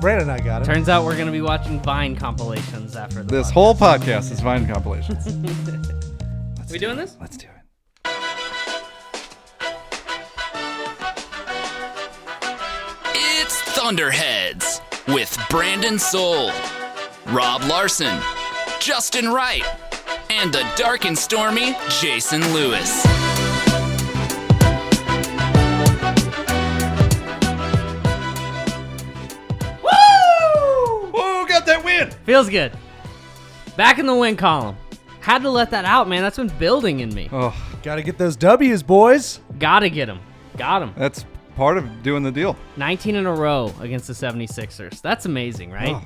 Brandon and I got it. Turns out we're going to be watching Vine compilations after This whole podcast is Vine compilations. We doing this? Let's do it. It's Thunderheads with Brandon Soul, Rob Larson, Justin Wright, and the dark and stormy Jason Lewis. Whoa, got that win. Feels good. Back in the win column. Had to let that out, man. That's been building in me. Oh, Got to get those W's, boys. Gotta get him. Got him. that's part of doing the deal. 19 in a row against the 76ers. That's amazing, right? Oh.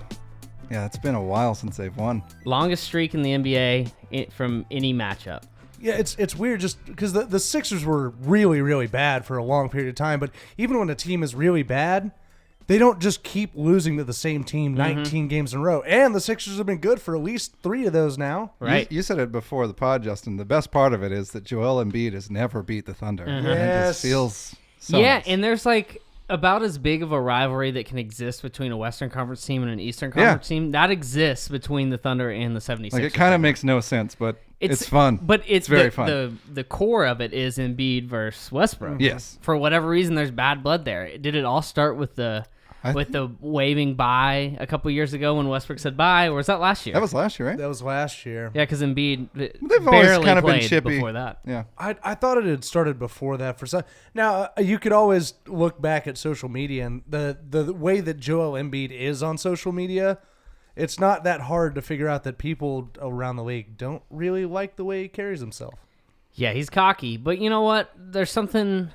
Yeah, it's been a while since they've won. Longest streak in the NBA from any matchup. Yeah, it's weird just because the Sixers were really, really bad for a long period of time. But even when a team is really bad, they don't just keep losing to the same team 19 games in a row. And the Sixers have been good for at least 3 of those now. Right. You said it before the pod, Justin. The best part of it is that Joel Embiid has never beat the Thunder. And it Yes. just feels so Yeah, nice. and there's like about as big of a rivalry that can exist between a Western Conference team and an Eastern Conference team. That exists between the Thunder and the 76ers. Like, it kind of makes no sense, but it's fun. But it's very the, fun. The core of it is Embiid versus Westbrook. Yes. For whatever reason, there's bad blood there. Did it all start with the waving bye a couple years ago when Westbrook said bye, or was that last year? That was last year, right? That was last year. Yeah, because Embiid They've always barely kind of been played chippy. before that. Yeah. I thought it had started before that for some. Now you could always look back at social media and the way that Joel Embiid is on social media. It's not that hard to figure out that people around the league don't really like the way he carries himself. Yeah, he's cocky, but you know what? There's something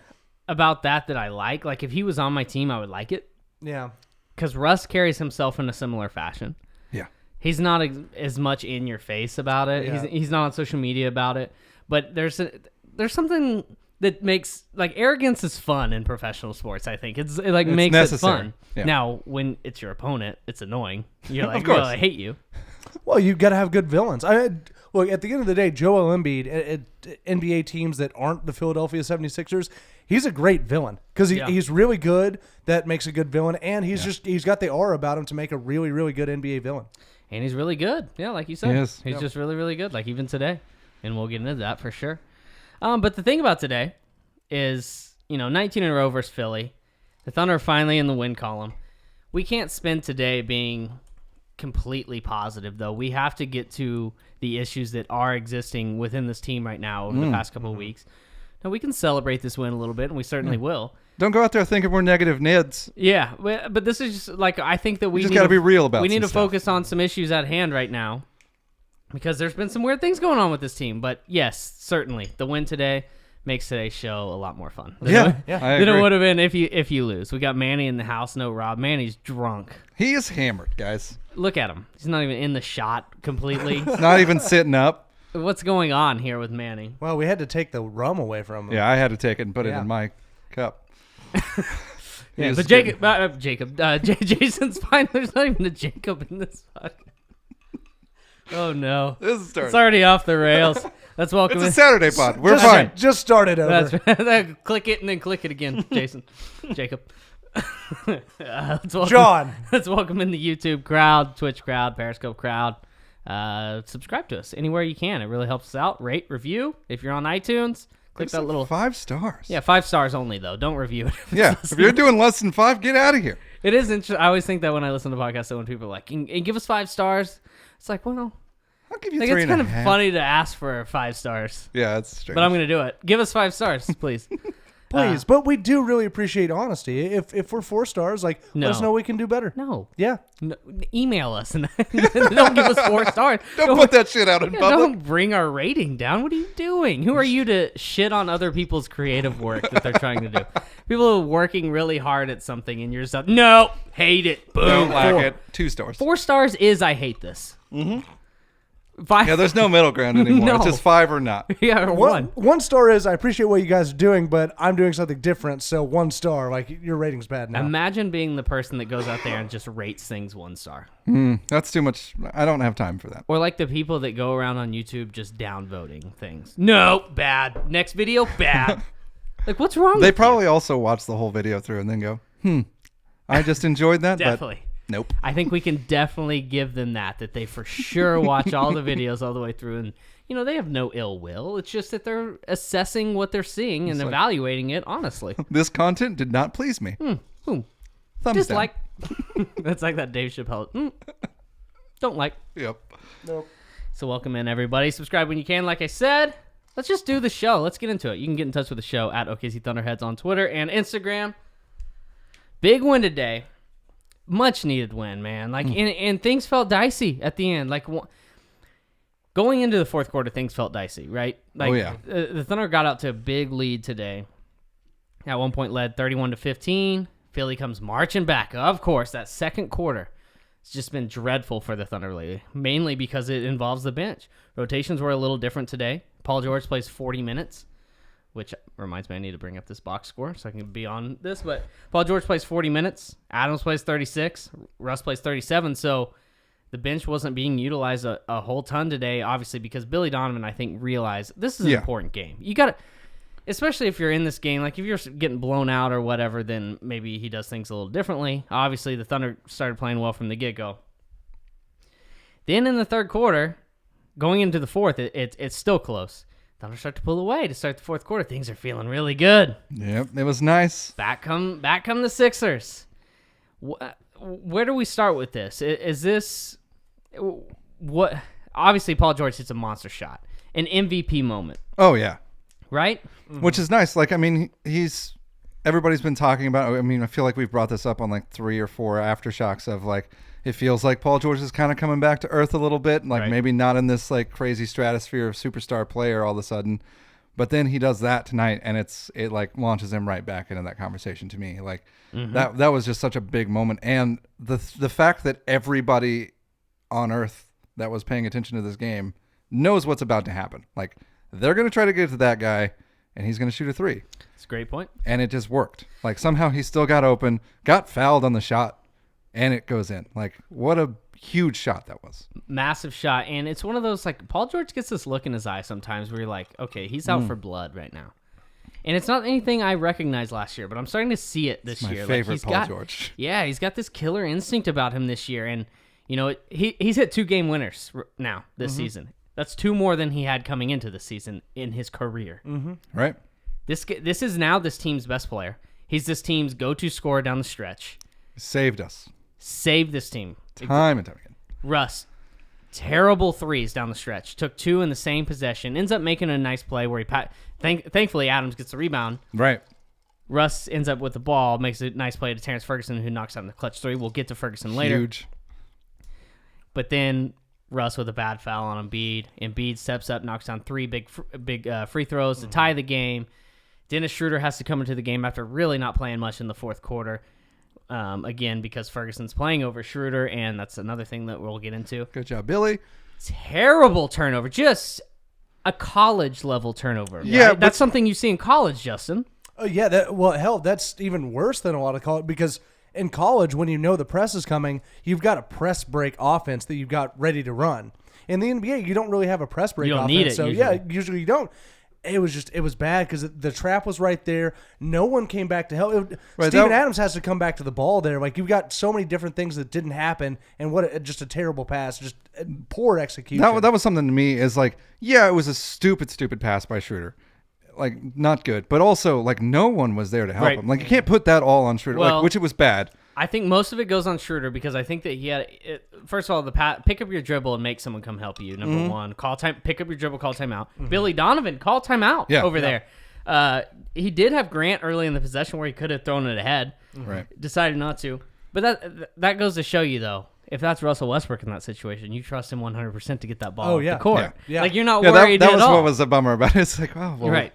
about that I like. Like if he was on my team, I would like it. Yeah. Because Russ carries himself in a similar fashion. Yeah. He's not as much in your face about it. Yeah. He's not on social media about it. But there's something that makes like arrogance is fun in professional sports. I think it's makes necessary. it fun. Yeah. Now when it's your opponent, it's annoying. You're like, Of course. well, I hate you. Well, you've got to have good villains. Look, at the end of the day, Joel Embiid at NBA teams that aren't the Philadelphia 76ers, he's a great villain because he's really good. That makes a good villain, and he's got the aura about him to make a really, really good NBA villain. And he's really good. Yeah, like you said. He is. He's just really, really good, like even today. And we'll get into that for sure. But the thing about today is, 19 in a row versus Philly. The Thunder are finally in the win column. We can't spend today being completely positive, though. We have to get to the issues that are existing within this team right now over the past couple of weeks. Now, we can celebrate this win a little bit, and we certainly will. Don't go out there thinking we're negative Nids. Yeah, but this is just like I think that we just need got to be real about we need some to stuff. focus on some issues at hand right now because there's been some weird things going on with this team. But yes, certainly the win today makes today's show a lot more fun. I Than agree. it would have been if you lose. We got Manny in the house. No Rob. Manny's drunk. He is hammered, guys. Look at him. He's not even in the shot completely. Not even sitting up. What's going on here with Manny? Well, we had to take the rum away from him. Yeah, I had to take it and put it Yeah. in my cup. Yeah, He's but Jason's fine. There's not even a Jacob in this podcast. Oh no, This is starting. it's already off the rails. Let's welcome. It's a in- Saturday pod. We're Just- fine. Just started over. That's right. Click it and then click it again, Jason. Jacob. Let's welcome, John. Let's welcome in the YouTube crowd, Twitch crowd, Periscope crowd. Subscribe to us anywhere you can. It really helps us out. Rate, review. If you're on iTunes, click that little. 5 stars. Yeah, 5 stars only though. Don't review it. Yeah. If you're doing less than 5, get out of here. It is interesting. I always think that when I listen to podcasts, that when people are like, and give us 5 stars, it's like, well, I'll give you like 3 it's and kind a of half. funny to ask for 5 stars. Yeah, that's strange. But I'm going to do it. Give us 5 stars, please. Please, but we do really appreciate honesty. If we're 4 stars, let us No. know we can do better. No. Yeah. No, email us and don't give us 4 stars. Don't put that shit out in Yeah, public. don't bring our rating down. What are you doing? Who are you to shit on other people's creative work that they're trying to do? People are working really hard at something and you're just like, no, hate it. Boom. Don't like 4. it. 2 stars. 4 stars is I hate this. Mm-hmm. 5, Yeah, there's no middle ground anymore. No. It's just 5 or not. yeah, or 1. One star is I appreciate what you guys are doing, but I'm doing something different. So 1 star, like your rating's bad now. Imagine being the person that goes out there and just rates things 1 star. That's too much. I don't have time for that. Or like the people that go around on YouTube just downvoting things. No, bad. Next video, bad. Like, what's wrong They with probably also watch the whole video through and then go, I just enjoyed that, Definitely. Nope. I think we can definitely give them that they for sure watch all the videos all the way through, and they have no ill will. It's just that they're assessing what they're seeing and evaluating it honestly. This content did not please me. Thumbs Dislike. down. That's like that Dave Chappelle. Don't like. Yep. Nope. So welcome in, everybody. Subscribe when you can. Like I said, let's just do the show. Let's get into it. You can get in touch with the show at OKC Thunderheads on Twitter and Instagram. Big win today. Much needed win, man. And things felt dicey at the end. Going into the fourth quarter, things felt dicey, right? The Thunder got out to a big lead today. At one point, led 31-15. Philly comes marching back. Of course, that second quarter. It's just been dreadful for the Thunder lately, mainly because it involves the bench. Rotations were a little different today. Paul George plays 40 minutes, which reminds me I need to bring up this box score so I can be on this. But Paul George plays 40 minutes. Adams plays 36. Russ plays 37. So the bench wasn't being utilized a whole ton today, obviously, because Billy Donovan, I think, realized this is an important game. You got to, especially if you're in this game, if you're getting blown out or whatever, then maybe he does things a little differently. Obviously, the Thunder started playing well from the get-go. Then in the third quarter, going into the fourth, it's still close. Thunder start to pull away to start the fourth quarter. Things are feeling really good. Yep, it was nice. Back come the Sixers. Where do we start with this? Is this what? Obviously, Paul George hits a monster shot, an MVP moment. Oh yeah, right. Mm-hmm. Which is nice. He's everybody's been talking about. I feel like we've brought this up on 3 or 4 aftershocks of it feels like Paul George is kind of coming back to earth a little bit, maybe not in this crazy stratosphere of superstar player all of a sudden, but then he does that tonight, and it launches him right back into that conversation to me. That was just such a big moment, and the fact that everybody on earth that was paying attention to this game knows what's about to happen. They're going to try to get to that guy, and he's going to shoot a 3. That's a great point. And it just worked. Somehow he still got open, got fouled on the shot, and it goes in. What a huge shot that was. Massive shot. And it's one of those, Paul George gets this look in his eye sometimes where you're okay, he's out for blood right now. And it's not anything I recognized last year, but I'm starting to see it this year. My favorite Paul George. Yeah, he's got this killer instinct about him this year. And, he's hit 2 game winners now this season. That's 2 more than he had coming into the season in his career. Mm-hmm. Right. This is now this team's best player. He's this team's go-to scorer down the stretch. Saved us. Saved this team. Time and time again. Russ, terrible 3s down the stretch. Took 2 in the same possession. Ends up making a nice play where thankfully Adams gets the rebound. Right. Russ ends up with the ball, makes a nice play to Terrance Ferguson, who knocks out the clutch 3. We'll get to Ferguson later. Huge. But then Russ with a bad foul on Embiid. Embiid steps up, knocks down 3 big free throws to tie the game. Dennis Schroder has to come into the game after really not playing much in the fourth quarter. Again, because Ferguson's playing over Schroder, and that's another thing that we'll get into. Good job, Billy. Terrible turnover. Just a college-level turnover. Yeah. Right? That's something you see in college, Justin. Oh, yeah. That's even worse than a lot of college, because in college, when you know the press is coming, you've got a press break offense that you've got ready to run. In the NBA, you don't really have a press break offense. You don't need it, so, usually. Usually you don't. It was bad because the trap was right there. No one came back to help. Steven Adams has to come back to the ball there. You've got so many different things that didn't happen, and just a terrible pass, just poor execution. That was something to me is it was a stupid pass by Schroeder. Not good, but also no one was there to help him. You can't put that all on Schroeder, which it was bad. I think most of it goes on Schroeder because I think that he had first of all, pick up your dribble and make someone come help you. Number one, pick up your dribble, call timeout. Billy Donovan, call timeout over there. He did have Grant early in the possession where he could have thrown it ahead. Right. Decided not to. But that goes to show you, though, if that's Russell Westbrook in that situation, you trust him 100% to get that ball off the court. Yeah. You're not worried that at was all. what was a bummer about it. It's right.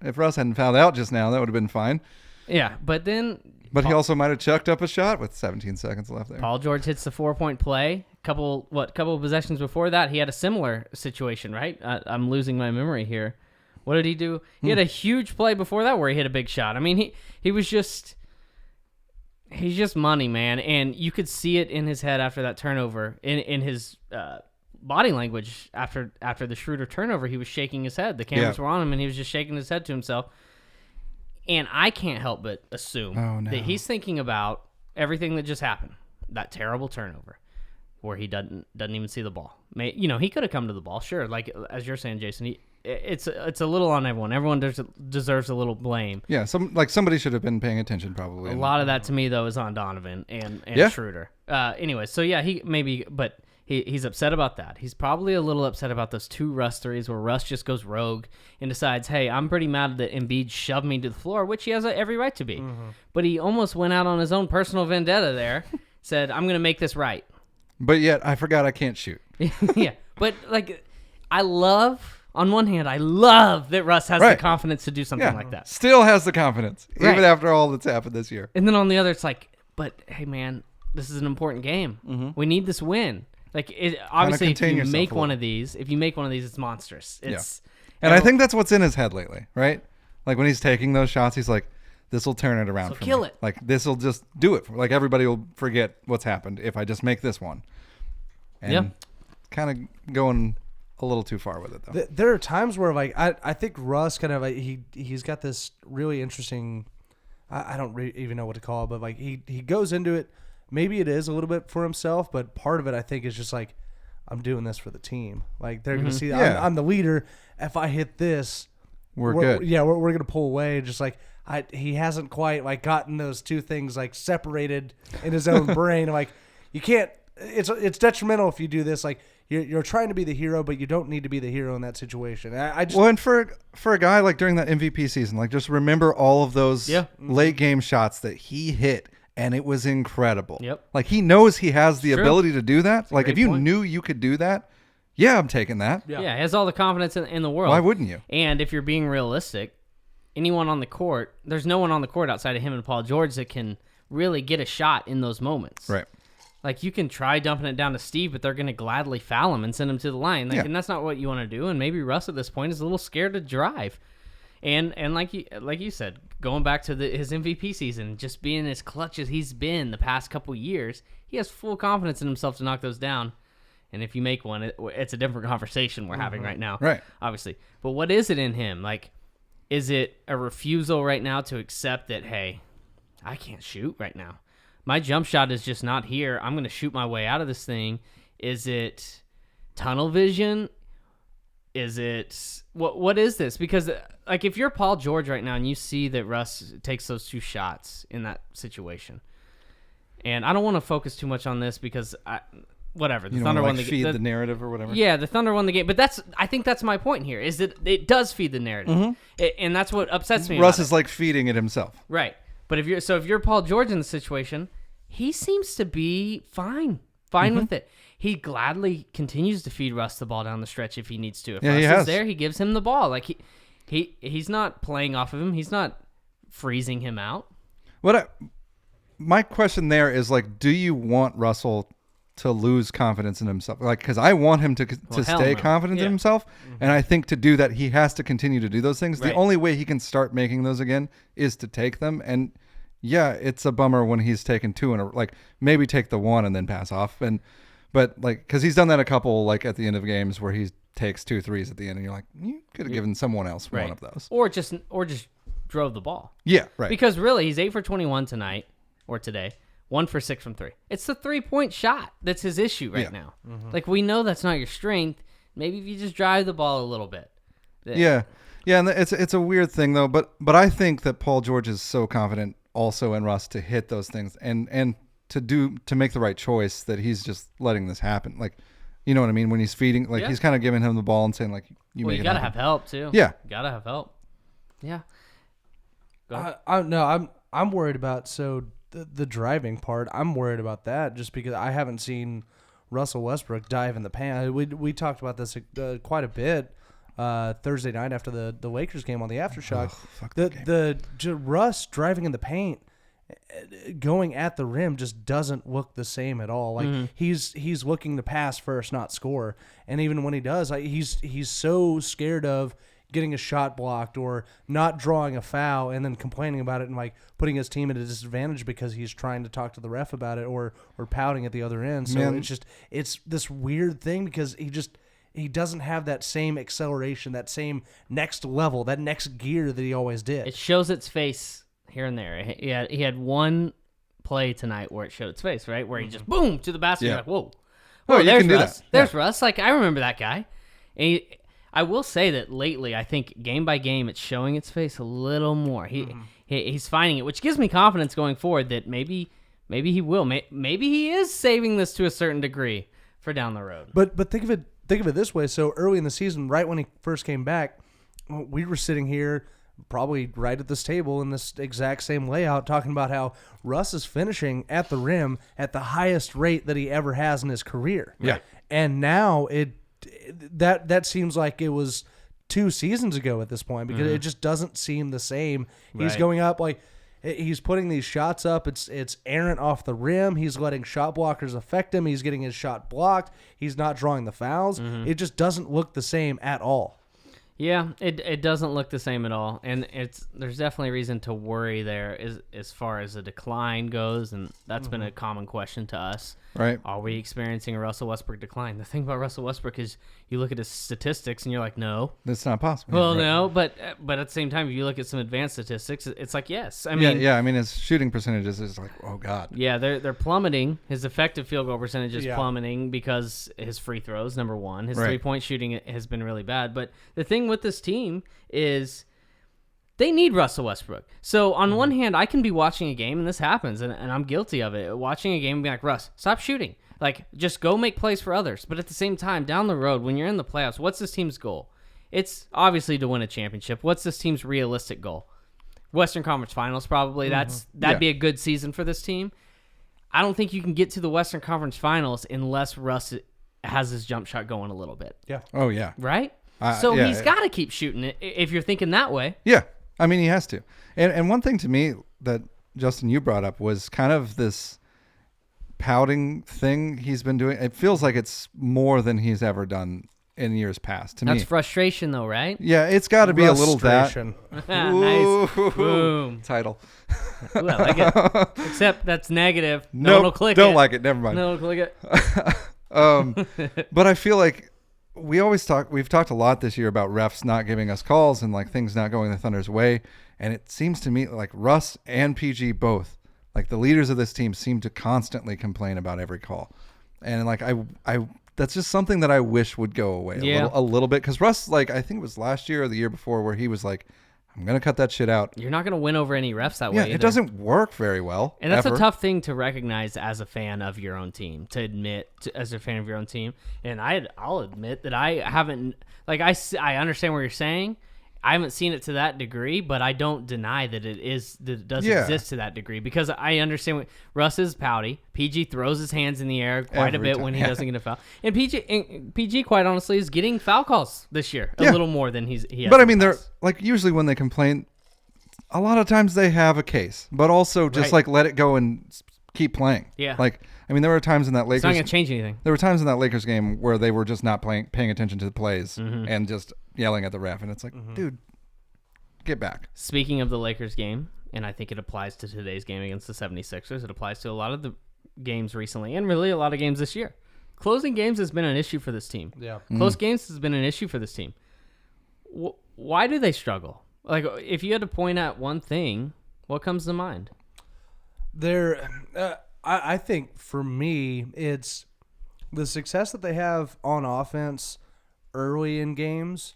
If Russ hadn't fouled out just now, that would have been fine. Yeah, but then... But he also might have chucked up a shot with 17 seconds left there. Paul George hits the 4-point play. Couple of possessions before that, he had a similar situation, right? I'm losing my memory here. What did he do? He had a huge play before that where he hit a big shot. I mean, he was just... He's just money, man. And you could see it in his head after that turnover. In his body language after the Schroeder turnover, he was shaking his head. The cameras were on him, and he was just shaking his head to himself. And I can't help but assume that he's thinking about everything that just happened. that terrible turnover where he doesn't even see the ball. He could have come to the ball, sure. Like as you're saying, Jason, it's a little on everyone. Everyone deserves a little blame. Yeah, somebody should have been paying attention probably. A lot of that to me though is on Donovan and Schroder. Anyway, so yeah, he's upset about that. He's probably a little upset about those 2 Russ threes where Russ just goes rogue and decides, hey, I'm pretty mad that Embiid shoved me to the floor, which he has every right to be. Mm-hmm. But he almost went out on his own personal vendetta there, said, I'm going to make this right. But yet, I forgot I can't shoot. Yeah, but on one hand, I love that Russ has the confidence to do something like that. Still has the confidence, even after all that's happened this year. And then on the other, it's like, but hey, man, this is an important game. Mm-hmm. We need this win. Like, obviously, if you make one of these, it's monstrous. And I think that's what's in his head lately, right? Like when he's taking those shots, he's like, "This will turn it around for me. Like this will just do it. Like everybody will forget what's happened if I just make this one." And kind of going a little too far with it though. There are times where I think Russ kind of he's got this really interesting. I don't even know what to call it, but like he goes into it. Maybe it is a little bit for himself, but part of it I think is just like, I'm doing this for the team. Like they're going to see I'm the leader. If I hit this, we're good. Yeah, we're going to pull away. Just like he hasn't quite like gotten those 2 things like separated in his own brain. Like you can't. It's detrimental if you do this. Like you're trying to be the hero, but you don't need to be the hero in that situation. And for a guy like during that MVP season, like just remember all of those late game shots that he hit. And it was incredible. Yep. Like he knows he has the ability to do that. Like if you knew you could do that, I'm taking that. Yeah, he has all the confidence in the world. Why wouldn't you? And if you're being realistic, anyone on the court, there's no one on the court outside of him and Paul George that can really get a shot in those moments. Right. Like you can try dumping it down to Steve, but they're going to gladly foul him and send him to the line. And that's not what you want to do. And maybe Russ at this point is a little scared to drive. And like you said, going back to his MVP season, just being as clutch as he's been the past couple years, he has full confidence in himself to knock those down. And if you make one, it's a different conversation we're having right now, right? Obviously, but what is it in him? Like, is it a refusal right now to accept that, hey, I can't shoot right now. My jump shot is just not here. I'm going to shoot my way out of this thing. Is it tunnel vision? Is it what is this? Because like if you're Paul George right now and you see that Russ takes those 2 shots in that situation, and I don't want to focus too much on this because the Thunder won the game. Feed the narrative or whatever. Yeah, the Thunder won the game, but I think that's my point here is that it does feed the narrative, and that's what upsets me. Russ is like feeding it himself, right? But if you're Paul George in the situation, he seems to be fine with it. He gladly continues to feed Russ the ball down the stretch if he needs to. If Russ is there, he gives him the ball. Like he's not playing off of him. He's not freezing him out. My question there is like, do you want Russell to lose confidence in himself? Like, because I want him to stay confident in himself, and I think to do that he has to continue to do those things. Right. The only way he can start making those again is to take them. And yeah, it's a bummer when he's taken 2 and like maybe take the 1 and then pass off But like, because he's done that a couple like at the end of games where he takes 2 threes at the end, and you're like, you could have given someone else one of those, or just drove the ball. Yeah, right. Because really, he's 8 for 21 tonight or today, 1 for 6 from 3. It's the 3-point shot that's his issue right now. Mm-hmm. Like we know that's not your strength. Maybe if you just drive the ball a little bit. Yeah, and it's a weird thing though. But I think that Paul George is so confident also in Russ to hit those things and to make the right choice that he's just letting this happen. Like, you know what I mean? When he's feeding, like he's kind of giving him the ball and saying like, you gotta have help too. Yeah. You gotta have help. Yeah. I'm worried about, the driving part. I'm worried about that just because I haven't seen Russell Westbrook dive in the paint. We talked about this quite a bit Thursday night after the Lakers game on the Aftershock. Russ driving in the paint, going at the rim just doesn't look the same at all. Like he's looking to pass first, not score. And even when he does, he's so scared of getting a shot blocked or not drawing a foul and then complaining about it and like putting his team at a disadvantage because he's trying to talk to the ref about it or pouting at the other end. So it's this weird thing because he doesn't have that same acceleration, that same next level, that next gear that he always did. It shows its face here and there. He had one play tonight where it showed its face, right? Where he just boom to the basket. Yeah. You're like, whoa. Oh, you there's can do Russ. that. There's Russ. Like, I remember that guy. And I will say that lately, I think game by game, it's showing its face a little more. He's finding it, which gives me confidence going forward that maybe he will. Maybe he is saving this to a certain degree for down the road. But think of it this way. So early in the season, right when he first came back, we were sitting here probably right at this table in this exact same layout talking about how Russ is finishing at the rim at the highest rate that he ever has in his career. Yeah. And now that seems like it was 2 seasons ago at this point because it just doesn't seem the same. He's Right. going up like he's putting these shots up. It's errant off the rim. He's letting shot blockers affect him. He's getting his shot blocked. He's not drawing the fouls. It just doesn't look the same at all. Yeah, it doesn't look the same at all, and there's definitely reason to worry there as far as the decline goes, and that's been a common question to us. Right. Are we experiencing a Russell Westbrook decline? The thing about Russell Westbrook is you look at his statistics and you're like, no. That's not possible. Well, Right. no, but at the same time, if you look at some advanced statistics, it's like, yes. I mean, I mean, his shooting percentages is like, oh God. yeah, they're plummeting. His effective field goal percentage is Yeah. plummeting because his free throws, number one. His Right. 3-point shooting has been really bad. But the thing with this team is they need Russell Westbrook. So on one hand, I can be watching a game, and this happens, and I'm guilty of it, watching a game and be like, Russ, stop shooting. Like, just go make plays for others. But at the same time, down the road, when you're in the playoffs, what's this team's goal? It's obviously to win a championship. What's this team's realistic goal? Western Conference Finals, probably. That'd be a good season for this team. I don't think you can get to the Western Conference Finals unless Russ has his jump shot going a little bit. Yeah. Oh yeah. Right? Yeah, he's got to keep shooting it if you're thinking that way. Yeah. I mean, he has to. And one thing to me that Justin, you brought up was kind of this pouting thing he's been doing. It feels like it's more than he's ever done in years past to me. That's frustration, though, right? Yeah, it's got to be a little that. Frustration. Nice. Ooh. Boom. Title. Ooh, I like it. Except that's negative. No one will click don't it. like it. Never mind. No one will click it. But I feel like we've talked a lot this year about refs not giving us calls and like things not going the Thunder's way. And it seems to me like Russ and PG both, like the leaders of this team, seem to constantly complain about every call. And like I that's just something that I wish would go away a little bit. Because Russ, like I think it was last year or the year before, where he was like, I'm going to cut that shit out. You're not going to win over any refs that Yeah, way. it doesn't work very well. And that's ever. a tough thing to recognize as a fan of your own team, to admit as a fan of your own team. And I'll admit that I haven't, like I understand what you're saying. I haven't seen it to that degree, but I don't deny that it does exist to that degree, because I understand Russ is pouty. PG throws his hands in the air quite Every a bit time. when he doesn't get a foul. And PG quite honestly is getting foul calls this year a little more than he has. But I mean, they're like usually when they complain, a lot of times they have a case, but also just like let it go and keep playing. Yeah. Like, I mean, there were times in that Lakers. It's not going to change anything. There were times in that Lakers game where they were just not paying attention to the plays and just yelling at the ref, and it's like, dude, get back. Speaking of the Lakers game, and I think it applies to today's game against the 76ers, it applies to a lot of the games recently, and really a lot of games this year. Closing games has been an issue for this team. Yeah. Close games has been an issue for this team. Why do they struggle? Like, if you had to point out one thing, what comes to mind? I think for me, it's the success that they have on offense early in games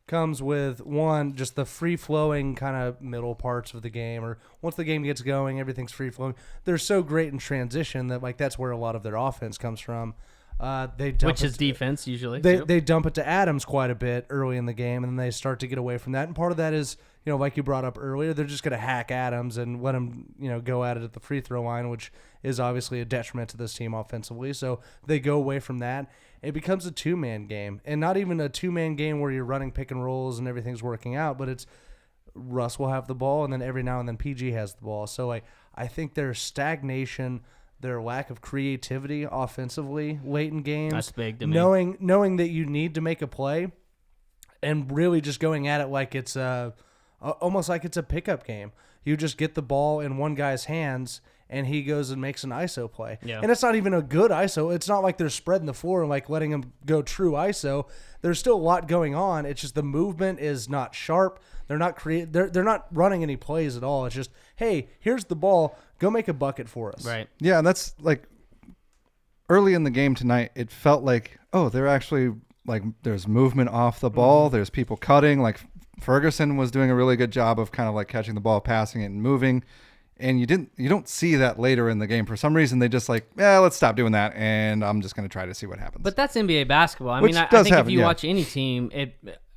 comes with, one, just the free-flowing kind of middle parts of the game, or once the game gets going, everything's free-flowing. They're so great in transition that like that's where a lot of their offense comes from. Which is defense usually. They dump it to Adams quite a bit early in the game, and then they start to get away from that. And part of that is, like you brought up earlier, they're just going to hack Adams and let him, go at it at the free throw line, which is obviously a detriment to this team offensively. So they go away from that. It becomes a two-man game, and not even a two-man game where you're running pick and rolls and everything's working out, but it's Russ will have the ball, and then every now and then PG has the ball. So I think there's stagnation, their lack of creativity offensively late in games. That's big to me. Knowing that you need to make a play and really just going at it like it's almost like it's a pickup game. You just get the ball in one guy's hands and he goes and makes an ISO play. Yeah. And it's not even a good ISO. It's not like they're spreading the floor and like letting him go true ISO. There's still a lot going on. It's just the movement is not sharp. They're not they're not running any plays at all. It's just, hey, here's the ball. Go make a bucket for us. Right. Yeah, and that's like early in the game tonight, it felt like, oh, they're actually like there's movement off the ball. There's people cutting. Like Ferguson was doing a really good job of kind of like catching the ball, passing it, and moving. And you don't see that later in the game. For some reason, they just like, let's stop doing that, and I'm just going to try to see what happens. But that's NBA basketball. I Which mean, I does think happen, if you yeah. watch any team,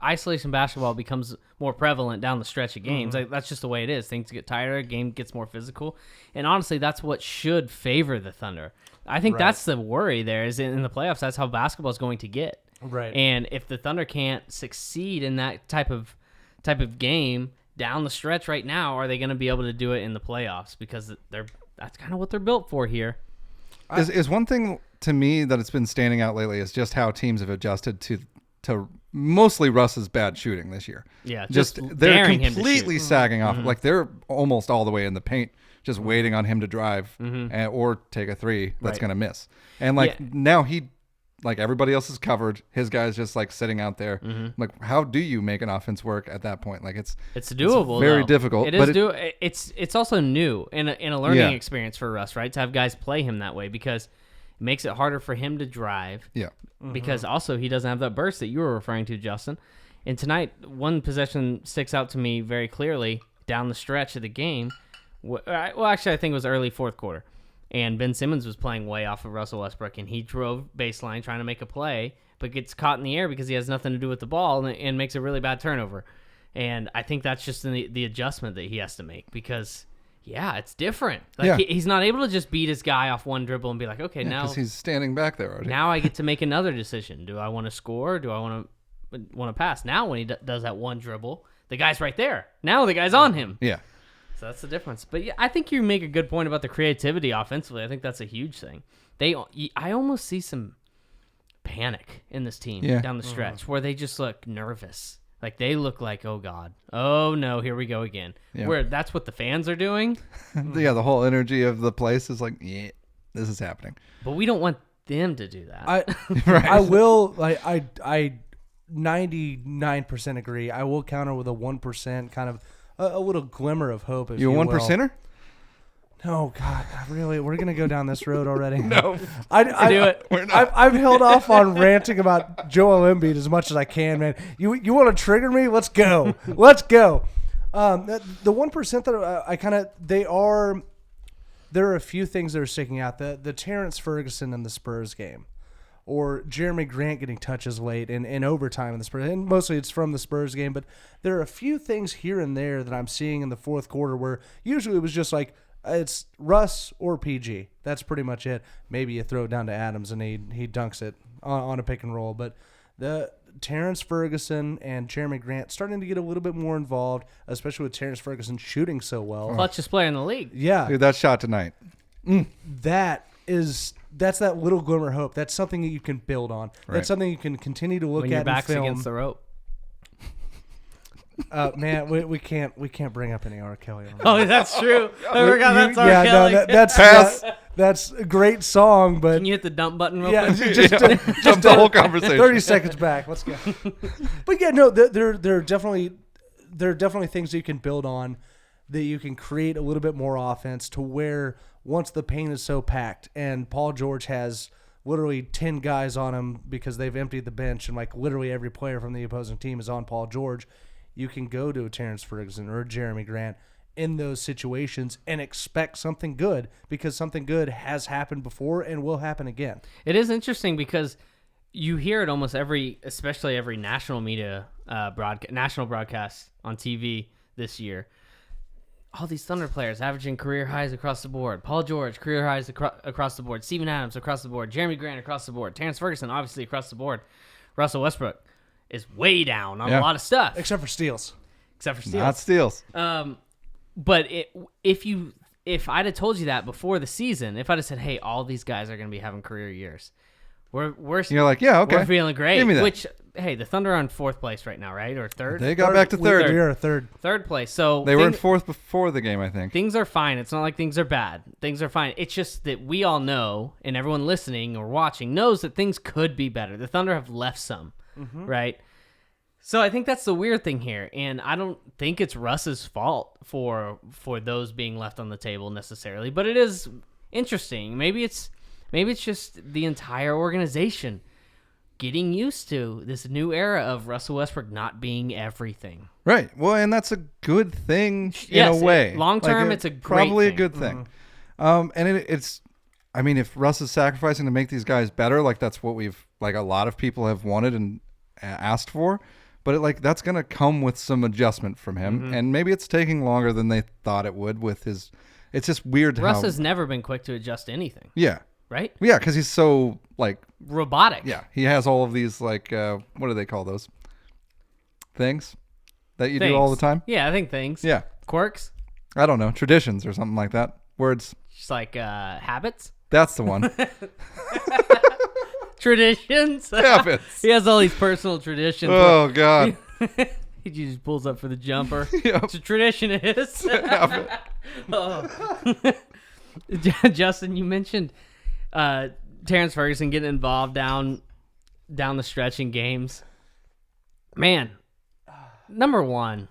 isolation basketball becomes more prevalent down the stretch of games. Like that's just the way it is. Things get tighter, game gets more physical, and honestly, that's what should favor the Thunder. I think that's the worry there. Is in the playoffs, that's how basketball is going to get. Right. And if the Thunder can't succeed in that type of game down the stretch right now, are they going to be able to do it in the playoffs? Because that's kind of what they're built for here. Is one thing to me that it's been standing out lately is just how teams have adjusted to mostly Russ's bad shooting this year. Yeah, just they're daring him to completely shoot. sagging off. Like they're almost all the way in the paint, just waiting on him to drive or take a three that's going to miss. And like now he. Like everybody else is covered, his guy's just like sitting out there. Like, how do you make an offense work at that point? Like, it's doable. It's very though. difficult. It is. It's also new and a learning experience for Russ, right? To have guys play him that way because it makes it harder for him to drive. Yeah. Because also he doesn't have that burst that you were referring to, Justin. And tonight, one possession sticks out to me very clearly down the stretch of the game. Well, actually, I think it was early fourth quarter. And Ben Simmons was playing way off of Russell Westbrook, and he drove baseline trying to make a play, but gets caught in the air because he has nothing to do with the ball and makes a really bad turnover. And I think that's just the adjustment that he has to make because, it's different. Like he's not able to just beat his guy off one dribble and be like, okay, now because he's standing back there already. Now I get to make another decision. Do I want to score? Or do I want to pass? Now when he does that one dribble, the guy's right there. Now the guy's on him. Yeah. So that's the difference. But I think you make a good point about the creativity offensively. I think that's a huge thing. I almost see some panic in this team down the stretch where they just look nervous. Like they look like, oh God, oh no, here we go again. Yeah. Where that's what the fans are doing. The whole energy of the place is like, this is happening. But we don't want them to do that. I will. I 99% agree. I will counter with a 1% kind of. A little glimmer of hope. If you a will. 1%er? No, God, really? We're gonna go down this road already? No, I do it. We're not. I've held off on ranting about Joel Embiid as much as I can, man. You want to trigger me? Let's go. Let's go. The 1% that there are a few things that are sticking out. The Terrance Ferguson and the Spurs game. Or Jeremy Grant getting touches late in overtime in the Spurs. And mostly it's from the Spurs game, but there are a few things here and there that I'm seeing in the fourth quarter where usually it was just like it's Russ or PG. That's pretty much it. Maybe you throw it down to Adams and he dunks it on a pick and roll. But the Terrance Ferguson and Jeremy Grant starting to get a little bit more involved, especially with Terrance Ferguson shooting so well. Clutchest player in the league. Yeah. Dude, that shot tonight. That's that little glimmer of hope. That's something that you can build on. Right. That's something you can continue to look When at your back's in film. against the rope. Man, we can't bring up any R. Kelly. On that. Oh, that's true. I forgot that's R. Kelly. No, that's a great song, but Can you hit the dump button real yeah, quick? Just the whole conversation. 30 seconds back. Let's go. But yeah, no, there are definitely things that you can build on, that you can create a little bit more offense to where once the paint is so packed and Paul George has literally 10 guys on him because they've emptied the bench and like literally every player from the opposing team is on Paul George, you can go to a Terrance Ferguson or a Jeremy Grant in those situations and expect something good because something good has happened before and will happen again. It is interesting because you hear it almost especially every national media national broadcast on TV this year. All these Thunder players averaging career highs across the board. Paul George, career highs across the board. Steven Adams across the board. Jeremy Grant across the board. Terrance Ferguson, obviously, across the boord. Russell Westbrook is way down on a lot of stuff. Except for steals. Not steals. But if I'd have told you that before the season, if I'd have said, hey, all these guys are going to be having career years, You're like, yeah, okay. We're feeling great. Give me that. Which, hey, the Thunder are in 4th place right now, right? Or 3rd? They got back to 3rd. We are 3rd. 3rd place. So they were in 4th before the game, I think. Things are fine. It's not like things are bad. Things are fine. It's just that we all know, and everyone listening or watching knows that things could be better. The Thunder have left some, right? So I think that's the weird thing here, and I don't think it's Russ's fault for those being left on the table necessarily, but it is interesting. Maybe it's just the entire organization getting used to this new era of Russell Westbrook not being everything. Right. Well, and that's a good thing in a way. Long term, it's a great probably thing. a good thing. And it's, I mean, if Russ is sacrificing to make these guys better, like that's what a lot of people have wanted and asked for. But that's going to come with some adjustment from him. And maybe it's taking longer than they thought it would with his. It's just weird. Russ has never been quick to adjust to anything. Yeah. Right? Yeah, because he's so robotic. Yeah, he has all of these what do they call those things that you do all the time? Yeah, I think things. Yeah, quirks. I don't know, traditions or something like that. Words. Just like habits. That's the one. Traditions. Habits. He has all these personal traditions. Oh God. He just pulls up for the jumper. Yep. It's a tradition. It is. Justin, you mentioned Terrance Ferguson getting involved down the stretch in games. Man, number one,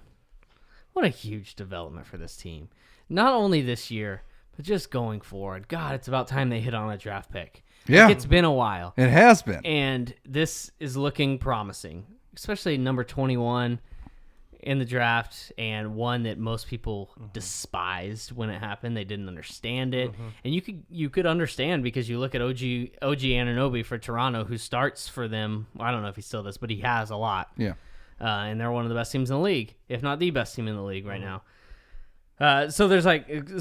what a huge development for this team. Not only this year, but just going forward. God, it's about time they hit on a draft pick. Yeah. It's been a while. It has been. And this is looking promising, especially number 21 in the draft, and one that most people despised when it happened. They didn't understand it. And you could understand, because you look at OG Anunoby for Toronto, who starts for them. I don't know if he still does, but he has a lot. Yeah. And they're one of the best teams in the league, if not the best team in the league right now. So there's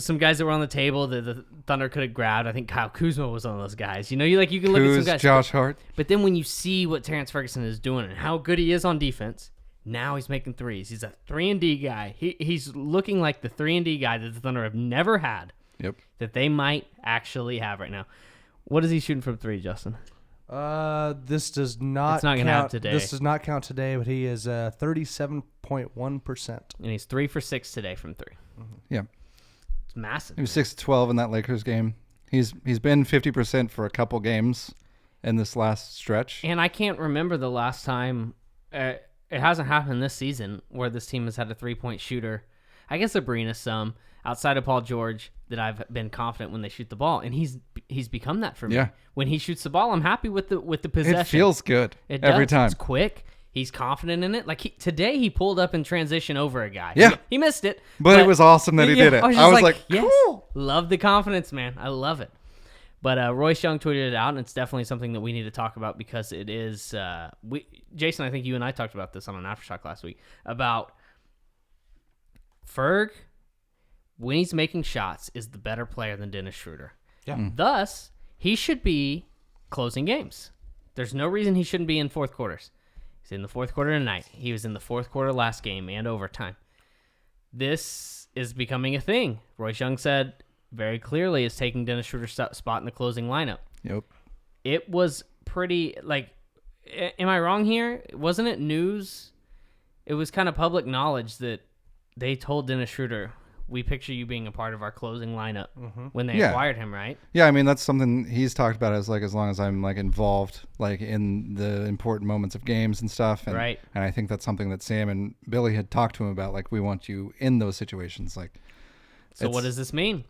some guys that were on the table that the Thunder could have grabbed. I think Kyle Kuzma was one of those guys. You can look at some guys. Josh Hart. But then when you see what Terrance Ferguson is doing and how good he is on defense, now he's making threes. He's a 3-and-D guy. He's looking like the 3-and-D guy that the Thunder have never had. Yep. That they might actually have right now. What is he shooting from 3, Justin? This does not. It's not going to have today. This does not count today, but he is 37.1%. And he's 3 for 6 today from 3. Yeah. It's massive. He was 6-12 in that Lakers game. He's been 50% for a couple games in this last stretch. And I can't remember the last time. It hasn't happened this season where this team has had a 3-point shooter. I guess Abrines some outside of Paul George that I've been confident when they shoot the ball, and he's become that for me. Yeah. When he shoots the ball, I'm happy with the possession. It feels good every time. It's quick. He's confident in it. Today he pulled up in transition over a guy. Yeah. He missed it. But it was awesome that he did it. I was like, yes, cool. Love the confidence, man. I love it. But Royce Young tweeted it out, and it's definitely something that we need to talk about, because it is Jason, I think you and I talked about this on an Aftershock last week, about Ferg, when he's making shots, is the better player than Dennis Schroder. Yeah. Thus, he should be closing games. There's no reason he shouldn't be in fourth quarters. He's in the fourth quarter tonight. He was in the fourth quarter last game and overtime. This is becoming a thing. Royce Young said very clearly is taking Dennis Schroder's spot in the closing lineup. Yep. It was pretty, am I wrong here? Wasn't it news? It was kind of public knowledge that they told Dennis Schroder, we picture you being a part of our closing lineup when they acquired him, right? Yeah, I mean, that's something he's talked about as long as I'm involved in the important moments of games and stuff. And, right. And I think that's something that Sam and Billy had talked to him about. We want you in those situations. So what does this mean?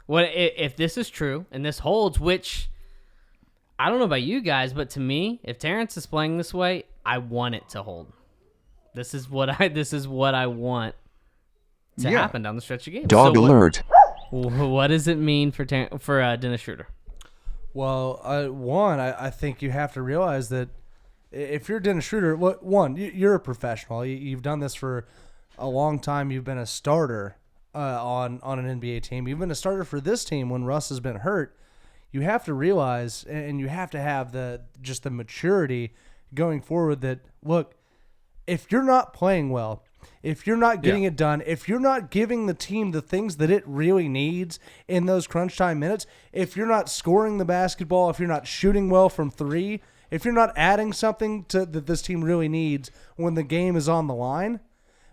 What if this is true and this holds, which I don't know about you guys, but to me, if Terrance is playing this way, I want it to hold. This is what I want to happen down the stretch of games. Dog alert. What does it mean for Dennis Schroder? Well, I think you have to realize that if you're Dennis Schroder, you're a professional. You've done this for a long time. You've been a starter on an NBA team. You've been a starter for this team when Russ has been hurt. You have to realize, and you have to have the maturity going forward that, look, if you're not playing well, if you're not getting it done, if you're not giving the team the things that it really needs in those crunch time minutes, if you're not scoring the basketball, if you're not shooting well from three, if you're not adding something that this team really needs when the game is on the line,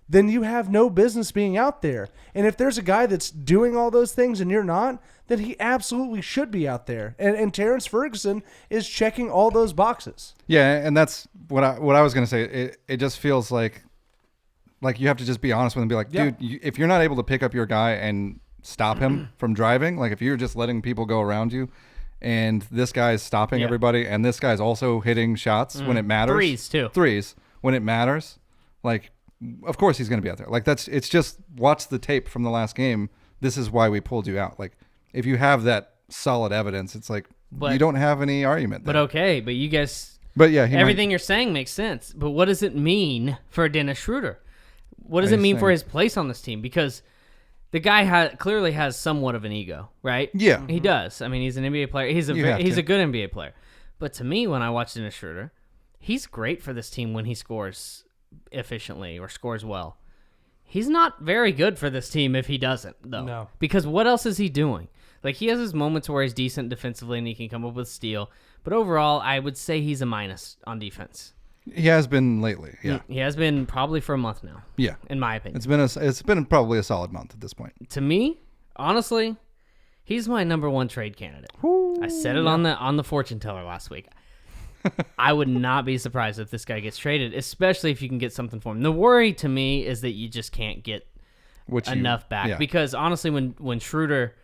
then you have no business being out there. And if there's a guy that's doing all those things and you're not, then he absolutely should be out there. And Terrence Ferguson is checking all those boxes. Yeah, and that's what I was going to say. It just feels like you have to just be honest with him and be like, dude, if you're not able to pick up your guy and stop him from driving, like if you're just letting people go around you, and this guy's stopping everybody, and this guy's also hitting shots when it matters. Threes, too. Threes, when it matters. Like, of course he's going to be out there. Like, it's just watch the tape from the last game. This is why we pulled you out. Like, if you have that solid evidence, it's like you don't have any argument there. But you guys... But yeah, everything you're saying makes sense. But what does it mean for Dennis Schroder? What does it mean for his place on this team? Because the guy clearly has somewhat of an ego, right? Yeah. He does. I mean, he's an NBA player. He's a good NBA player. But to me, when I watch Dennis Schroder, he's great for this team when he scores efficiently or scores well. He's not very good for this team if he doesn't, though. No. Because what else is he doing? Like, he has his moments where he's decent defensively and he can come up with steal. But overall, I would say he's a minus on defense. He has been lately, yeah. He has been probably for a month now. Yeah. In my opinion. It's been probably a solid month at this point. To me, honestly, he's my number one trade candidate. Ooh, I said it on the fortune teller last week. I would not be surprised if this guy gets traded, especially if you can get something for him. The worry to me is that you just can't get enough back. Yeah. Because honestly, when Schroder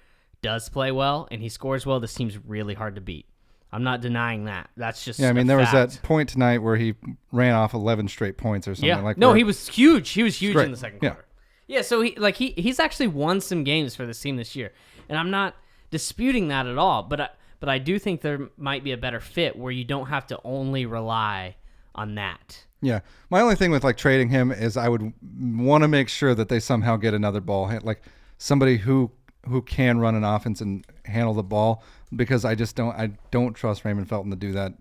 does play well and he scores well, this team's really hard to beat. I'm not denying that. That's just there was that point tonight where he ran off 11 straight points or something. Yeah. He was huge. He was huge in the second quarter. Yeah, so he's actually won some games for this team this year. And I'm not disputing that at all, but I do think there might be a better fit where you don't have to only rely on that. Yeah. My only thing with trading him is I would want to make sure that they somehow get another ball hit, like somebody who can run an offense and handle the ball, because I don't trust Raymond Felton to do that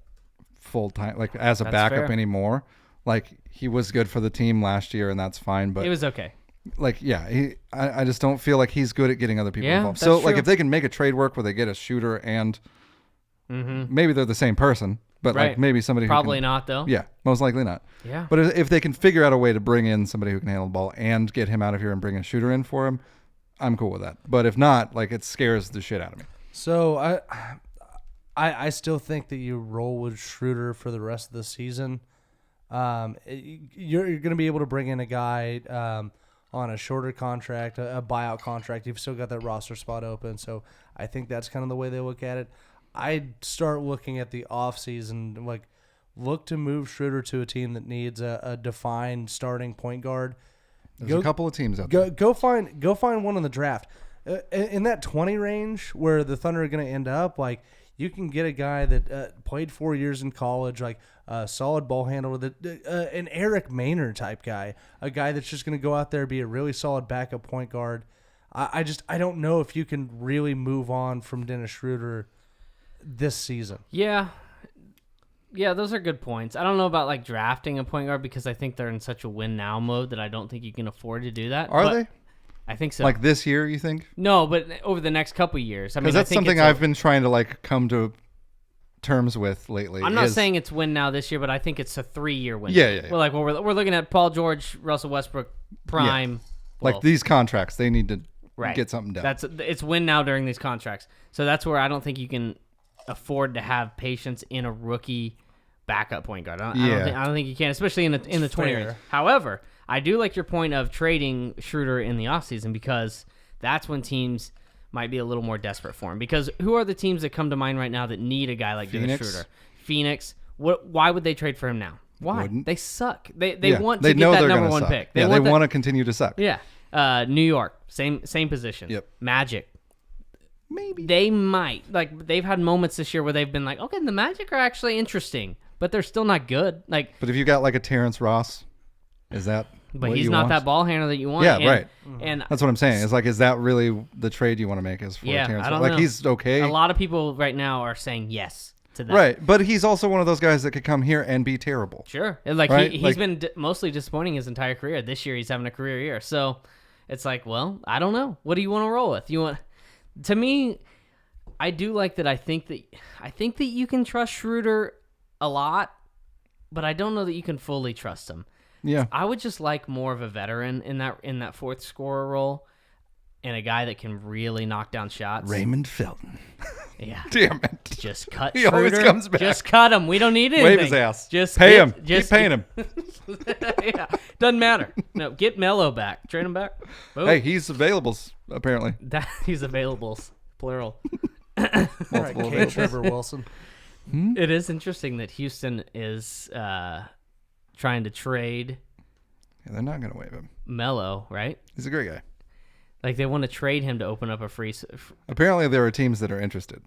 full time, like as a backup anymore. Like, he was good for the team last year and that's fine, but it was okay. I just don't feel like he's good at getting other people involved. So if they can make a trade work where they get a shooter and maybe they're the same person, but maybe somebody probably not though. Yeah, most likely not. Yeah. But if they can figure out a way to bring in somebody who can handle the ball and get him out of here and bring a shooter in for him, I'm cool with that. But if not, it scares the shit out of me. So I still think that you roll with Schroder for the rest of the season. You're going to be able to bring in a guy on a shorter contract, a buyout contract. You've still got that roster spot open. So I think that's kind of the way they look at it. I'd start looking at the offseason, look to move Schroder to a team that needs a defined starting point guard. There's a couple of teams out there. Go find one in the draft. In that 20 range where the Thunder are going to end up, you can get a guy that played 4 years in college, a solid ball handler, an Eric Maynard type guy, a guy that's just going to go out there and be a really solid backup point guard. I don't know if you can really move on from Dennis Schroder this season. Yeah, those are good points. I don't know about drafting a point guard because I think they're in such a win now mode that I don't think you can afford to do that. Are they? I think so. This year, you think? No, but over the next couple of years. Because that's something I've been trying to come to terms with lately. I'm not saying it's win now this year, but I think it's a 3-year win. Yeah. We're looking at Paul George, Russell Westbrook, prime. Yeah. These contracts, they need to get something done. It's win now during these contracts. So that's where I don't think you can afford to have patience in a rookie backup point guard. I don't think you can, especially in the 20 range. However, I do like your point of trading Schroder in the offseason because that's when teams might be a little more desperate for him. Because who are the teams that come to mind right now that need a guy like Dennis Schroder? Phoenix. Why would they trade for him now? Why? They suck. They want to get that number one pick. They want to continue to suck. Yeah. New York, same position. Yep. Magic. Maybe. They might. They've had moments this year where they've been okay, the Magic are actually interesting, but they're still not good. But if you got a Terrence Ross, is that But what he's you not want? that ball handler that you want. Yeah, right. And that's what I'm saying. It's is that really the trade you want to make? Is for Terrence? I don't know. He's okay. A lot of people right now are saying yes to that. Right, but he's also one of those guys that could come here and be terrible. Sure. And like right? he's been mostly disappointing his entire career. This year he's having a career year. So it's like, well, I don't know. What do you want to roll with? To me, I do like that. I think that you can trust Schroder a lot, but I don't know that you can fully trust him. Yeah. I would just like more of a veteran in that fourth scorer role, and a guy that can really knock down shots. Raymond Felton. Yeah. Damn it. Just cut He Schroder. always comes back. Just cut him. We don't need anything. Wave his ass. Just pay him. Just keep paying him. Yeah. Doesn't matter. No, get Melo back. Trade him back. Boom. Hey, he's available apparently. He's availables. Plural. All right, Multiple K. available. Trevor Wilson. It is interesting that Houston is trying to trade Yeah, they're not going to waive him. Melo, right? He's a great guy. Like they want to trade him to open up a free. Apparently, there are teams that are interested.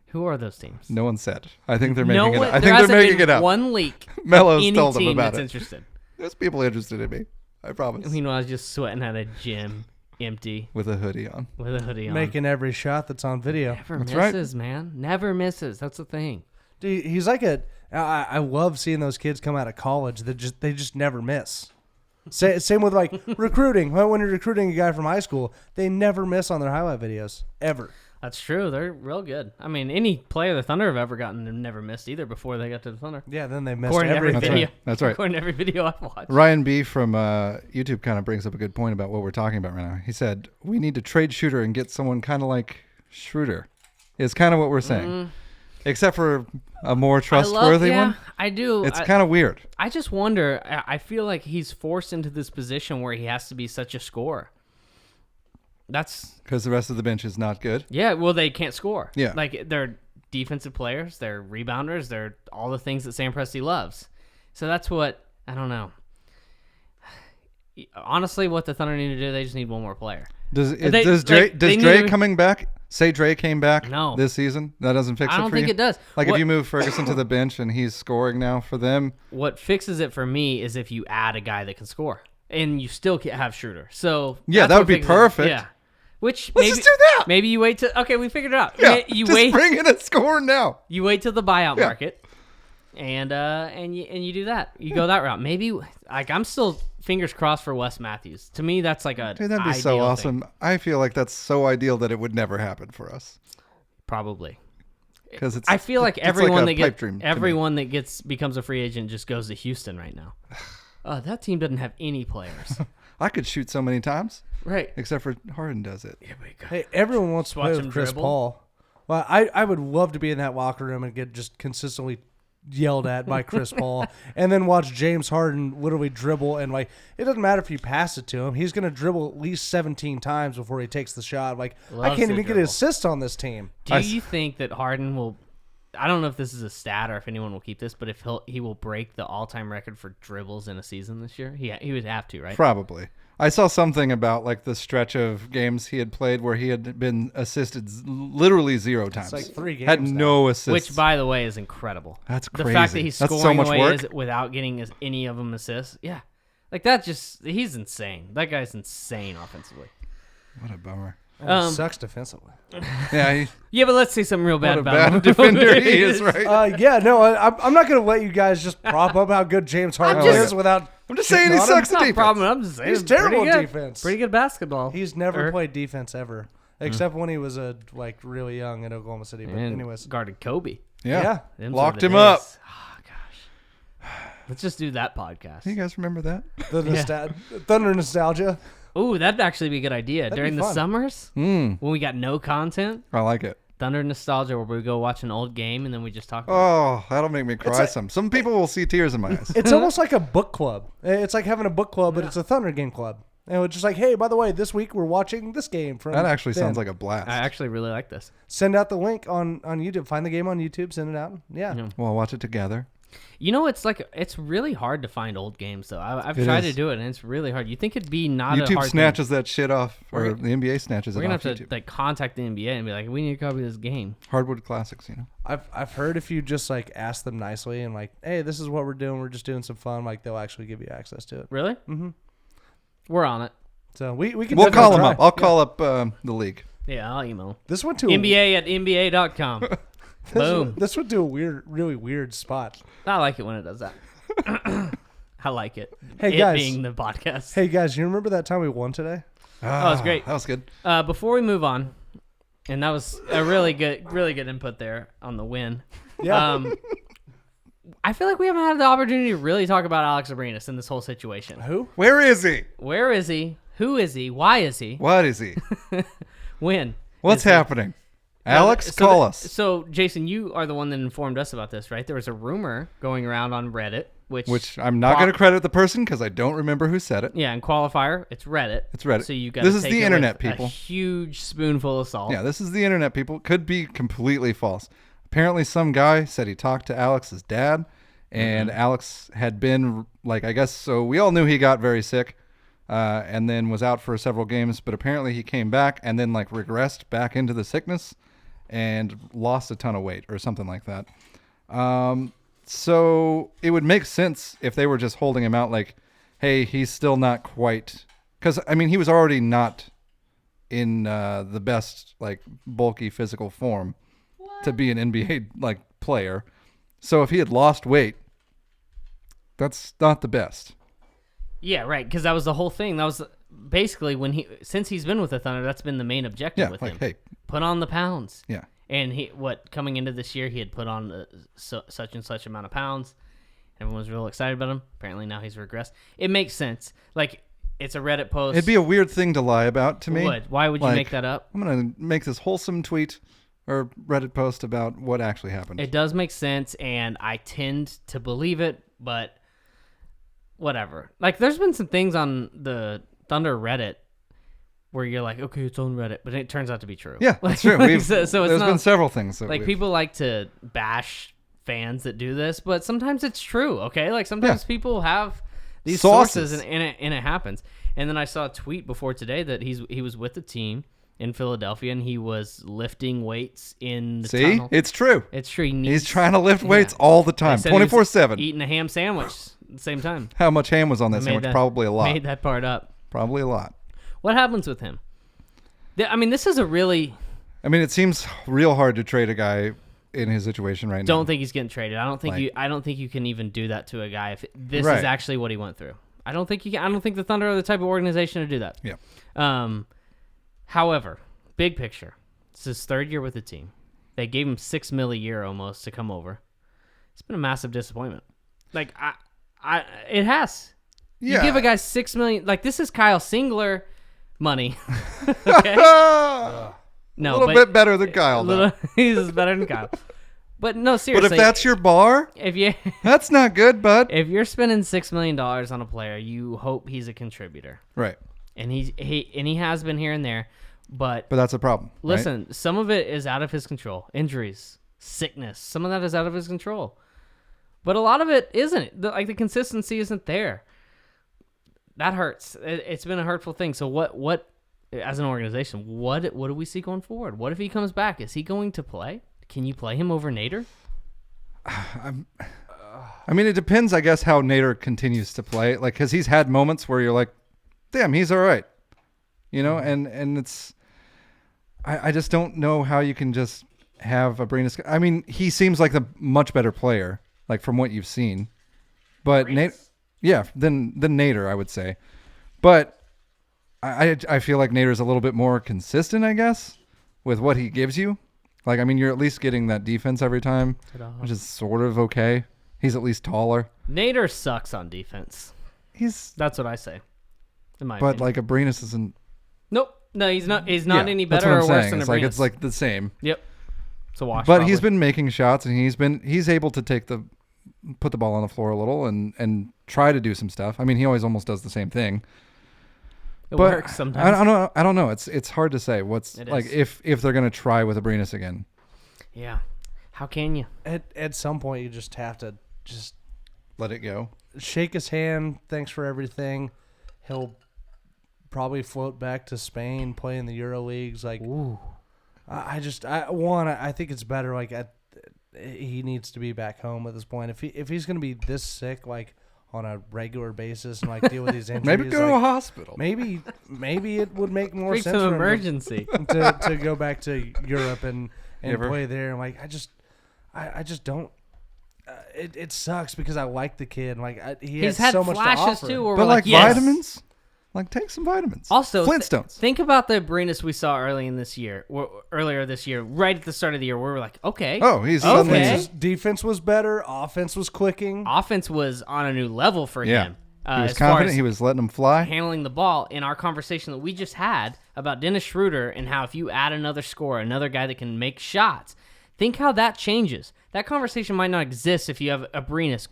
Who are those teams? No one said. I think they're making No it one, up. I there think they're hasn't making been it up. one leak. Melo's any told them team about that's it. interested. There's people interested in me. I promise. Meanwhile, I was just sweating at a gym, empty, With a hoodie on. with a hoodie on. Making every shot that's on video. Never That's right. misses, man. Never misses. That's the thing. Dude, he's like I love seeing those kids come out of college that they just never miss. Same with like recruiting. When you're recruiting a guy from high school, they never miss on their highlight videos ever. That's true. They're real good. I mean, any player the Thunder have ever gotten, they've never missed either before they got to the Thunder. Yeah, then they missed According to every everything. video. That's right. According to every video I've watched. Ryan B. from YouTube kind of brings up a good point about what we're talking about right now. He said, we need to trade Schroder and get someone kind of like Schroder. Is kind of what we're saying. Except for a more trustworthy one. I do. It's kind of weird. I just wonder. I feel like he's forced into this position where he has to be such a scorer. That's Because the rest of the bench is not good. yeah. Well, they can't score. Yeah. like they're defensive players, they're rebounders, they're all the things that Sam Presti loves. So that's what I don't know. Honestly, what the Thunder need to do, they just need one more player. Does they Dre need- coming back? Say Dre came back No. this season. That doesn't fix it I don't for think you? it does. Like What- if you move Ferguson to the bench and he's scoring now for them. What fixes it for me is if you add a guy that can score, and you still have Schroder. So Yeah, that's that what would be fixes it. perfect. Yeah. Which Let's maybe, just do that. Maybe you wait till okay, we figured it out. Yeah, you just wait. bring in a score now. You wait till the buyout Yeah. market, and you do that. You go that route. Maybe like I'm still fingers crossed for Wes Matthews. To me, that's like a Dude, that'd be so ideal awesome. thing. I feel like that's so ideal that it would never happen for us. Probably. Because it's. I feel like it's everyone like a pipe dream to me. that becomes a free agent just goes to Houston right now. That team doesn't have any players. I could shoot so many times, Right. except for Harden does it. Hey, everyone wants to Watch play him with Chris dribble. Paul. Well, I would love to be in that locker room and get just consistently yelled at by Chris Paul, and then watch James Harden literally dribble, and like it doesn't matter if you pass it to him, he's gonna dribble at least 17 times before he takes the shot. Like I Loves can't to even get an dribble. assist on this team. Do you think that Harden will? I don't know if this is a stat or if anyone will keep this, but if he will break the all-time record for dribbles in a season this year, he would have to, right? Probably. I saw something about like the stretch of games he had played where he had been assisted literally 0 times. like 3 games Had now. no assists. Which, by the way, is incredible. That's The fact that crazy. he's That's so scoring much away work. without getting any of them assists. Yeah. Like that he's insane. That guy's insane offensively. What a bummer. It sucks defensively. Yeah, Yeah, but let's say something real bad what a about him. bad defender he is, right? Yeah, no, I'm not gonna let you guys just prop up how good James Harden just- is without. I'm just saying he shitting on him. sucks It's at not a defense. problem. I'm just saying He's it's terrible pretty at good. defense. Pretty good basketball. He's never Or- played defense ever, except when he was like really young in Oklahoma City. But and anyways, guarded Kobe. Yeah. Yeah. Them's Locked are the him up. days. Oh gosh. Let's just do that podcast. You guys remember that? the Thunder nostalgia. Ooh, that'd actually be a good idea. During be the fun. summers, Mm, when we got no content, I like it. Thunder nostalgia, where we go watch an old game and then we just talk about Oh, that'll make me cry some people will see tears in my eyes. It's almost like a book club. It's like having a book club, but it's a Thunder game club. And it's just like, hey, by the way, this week we're watching this game from. That actually then. sounds like a blast. I actually really like this. Send out the link on YouTube. Find the game on YouTube. Send it out. Yeah. We'll watch it together. You know, it's really hard to find old games, though. I've It tried is. to do it, and it's really hard. You think it'd be not a YouTube hard snatches that shit off, or We're- the NBA snatches thing. it We're off gonna have YouTube. to like contact the NBA and be like, we need to copy this game. Hardwood classics, you know. I've heard if you just like ask them nicely and like, hey, this is what we're doing. We're just doing some fun. Like they'll actually give you access to it. Really? Mm-hmm. We're on it. So we can. We'll definitely call them try. up. I'll call up the league. Yeah, I'll email This went to NBA at NBA.com. Boom. This would do a really weird spot. I like it when it does that. I like it. Hey, it guys. being the podcast. Hey guys, you remember that time we won today? Oh, it was great. That was good. Before we move on, and that was a really good input there on the win. Yeah. I feel like we haven't had the opportunity to really talk about Alex Abrines in this whole situation. Who? Where is he? Where is he? Who is he? Why is he? What is he? When? What's happening? Alex, call us. So, Jason, you are the one that informed us about this, right? There was a rumor going around on Reddit, which I'm not going to credit the person because I don't remember who said it. Yeah, and qualifier, it's Reddit. It's Reddit. So you got This is the internet, people. A huge spoonful of salt. Yeah, this is the internet, people. Could be completely false. Apparently, some guy said he talked to Alex's dad, and Alex had been, I guess, so we all knew he got very sick and then was out for several games, but apparently he came back and then, regressed back into the sickness and lost a ton of weight or something like that. So it would make sense if they were just holding him out hey, he's still not quite... Because, he was already not in the best, bulky physical form to be an NBA, player. So if he had lost weight, that's not the best. Yeah, right, because that was the whole thing. That was basically since he's been with the Thunder, that's been the main objective with him. Hey, put on the pounds. Yeah. And coming into this year, he had put on such and such amount of pounds. Everyone was real excited about him. Apparently now he's regressed. It makes sense. It's a Reddit post. It'd be a weird thing to lie about to me. Why would you make that up? I'm going to make this wholesome tweet or Reddit post about what actually happened. It does make sense, and I tend to believe it, but whatever. There's been some things on the Thunder Reddit where you're like, okay, it's on Reddit, but it turns out to be true. Yeah, that's true. There's been several things. People like to bash fans that do this, but sometimes it's true, okay? Sometimes people have these sources, and it happens. And then I saw a tweet before today that he was with the team in Philadelphia, and he was lifting weights in the tunnel. It's true. It's true. He's trying to lift weights all the time, 24/7. Eating a ham sandwich at the same time. How much ham was on that sandwich? Probably a lot. Made that part up. Probably a lot. What happens with him? This is a really... it seems real hard to trade a guy in his situation right now. Don't think he's getting traded. I don't think you can even do that to a guy if this is actually what he went through. I don't think the Thunder are the type of organization to do that. Yeah. However, big picture, it's his third year with the team. They gave him $6 million a year almost to come over. It's been a massive disappointment. It has. Yeah. You give a guy $6 million. This is Kyle Singler money. Okay. No, a little bit better than Kyle. He's better than Kyle. But no, seriously. But if that's your bar, that's not good, bud. If you're spending $6 million on a player, you hope he's a contributor. Right. And he has been here and there, but that's a problem. Listen, some of it is out of his control. Injuries, sickness, some of that is out of his control. But a lot of it isn't. The consistency isn't there. That hurts. It's been a hurtful thing. So what as an organization, what do we see going forward? What if he comes back? Is he going to play? Can you play him over Nader? It depends, I guess, how Nader continues to play. Because he's had moments where you're like, damn, he's all right. And it's... I just don't know how you can just have Abrines... he seems like a much better player, from what you've seen. But than Nader, I would say. But I feel like Nader's a little bit more consistent, I guess, with what he gives you. You're at least getting that defense every time, which is sort of okay. He's at least taller. Nader sucks on defense. That's what I say. In my opinion. Abrines isn't. Nope. No, he's not. He's not any better or worse than Abrines. It's the same. Yep. It's a wash. But he's been making shots, and he's able to put the ball on the floor a little and try to do some stuff. He always almost does the same thing. It works sometimes. I don't know. It's hard to say if they're gonna try with Abrines again. Yeah. How can you? At some point, you just have to just let it go. Shake his hand. Thanks for everything. He'll probably float back to Spain, play in the Euro leagues. Ooh. I think it's better. He needs to be back home at this point. If he's gonna be this sick, on a regular basis and deal with these injuries. Maybe go to a hospital. Maybe it would make more sense for for emergency to go back to Europe and play there. I just don't. It sucks because I like the kid. Like he He's has had so much to flashes offer. too, where But we're like yes. vitamins, like take some vitamins. Also, Flintstones. Think about the Abrines we saw earlier this year, right at the start of the year, where we're like, okay, Oh, he's suddenly okay. Defense was better. Offense was clicking. Offense was on a new level for him. He was as far confident. as He was letting them fly. handling the ball. In our conversation that we just had about Dennis Schroder and how if you add another scorer, another guy that can make shots, think how that changes. That conversation might not exist if you have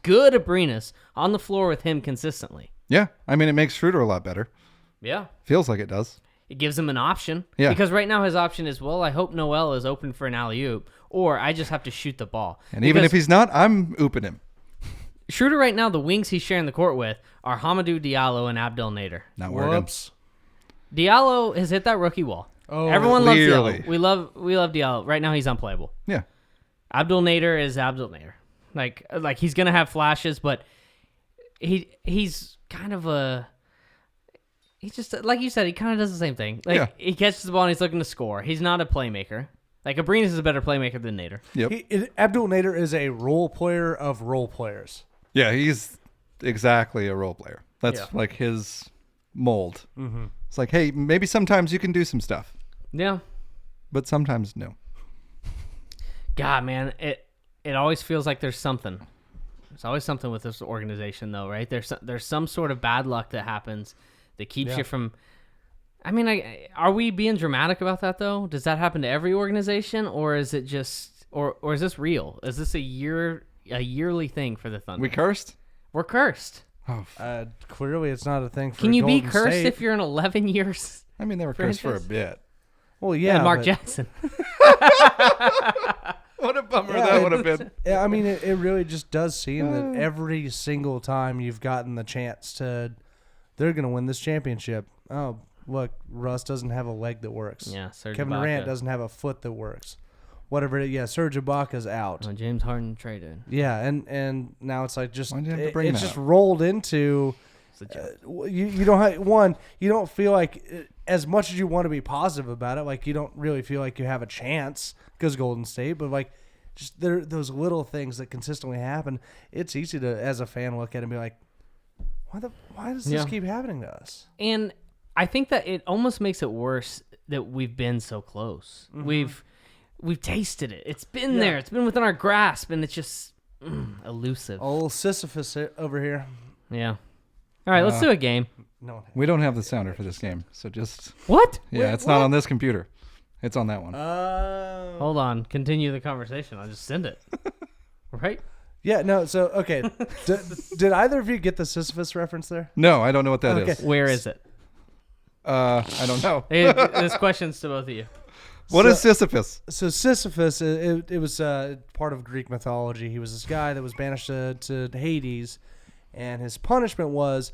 good Abrines, on the floor with him consistently. Yeah, I mean, it makes Schroeder a lot better. Yeah. Feels like it does. It gives him an option. Yeah. Because right now his option is, well, I hope Noel is open for an alley-oop, or I just have to shoot the ball. And even if he's not, I'm ooping him. Schroeder right now, the wings he's sharing the court with are Hamidou Diallo and Abdel Nader. Not working. Whoops. Diallo has hit that rookie wall. Oh, Everyone clearly. loves Diallo. We love Diallo. Right now he's unplayable. Yeah. Abdel Nader is Abdel Nader. Like he's gonna have flashes, but he's kind of he's just like you said. He kind of does the same thing. Like he catches the ball and he's looking to score. He's not a playmaker. Like Abrines is a better playmaker than Nader. Yep. Abdul Nader is a role player of role players. Yeah, he's exactly a role player. That's Yeah. like his mold. Mm-hmm. It's like, hey, maybe sometimes you can do some stuff, Yeah. but sometimes no. God, man, it always feels like there's something. There's always something with this organization, though, right? There's some sort of bad luck that happens that keeps you from. I mean, are we being dramatic about that though? Does that happen to every organization, or is it just, or is this real? Is this a yearly thing for the Thunder? We cursed? We're cursed. Oh, Clearly, it's not a thing for Can you be Golden cursed State. if you're an 11 years? I mean, they were cursed for a franchise? bit. Well, yeah, Mark but- Jackson. What a bummer Yeah, that would have been. Yeah, I mean, it really just does seem that every single time you've gotten the chance to, they're going to win this championship. Oh, look, Russ doesn't have a leg that works. Yeah, Serge Kevin Ibaka. Durant doesn't have a foot that works. Whatever it is. Yeah, Serge Ibaka's out. Oh, James Harden traded. Yeah, and now it's like just Why'd you have to bring it's that just up? rolled into It's a joke. you don't have you don't feel like as much as you want to be positive about it, like you don't really feel like you have a chance because Golden State, but like just those little things that consistently happen. It's easy to, as a fan, look at it and be like, why does this keep happening to us? And I think that it almost makes it worse that we've been so close. Mm-hmm. We've tasted it. It's been there. It's been within our grasp, and it's just elusive. Old Sisyphus over here. Yeah. All right, let's do a game. No, We don't have the sounder for this game, so just... What? Yeah, it's not on this computer. It's on that one. Hold on. Continue the conversation. I'll just send it. Right? yeah, no. So okay, did either of you get the Sisyphus reference there? No, I don't know what that is. Where is it? I don't know. This question's to both of you. What is Sisyphus? So Sisyphus, it was part of Greek mythology. He was this guy that was banished to Hades, and his punishment was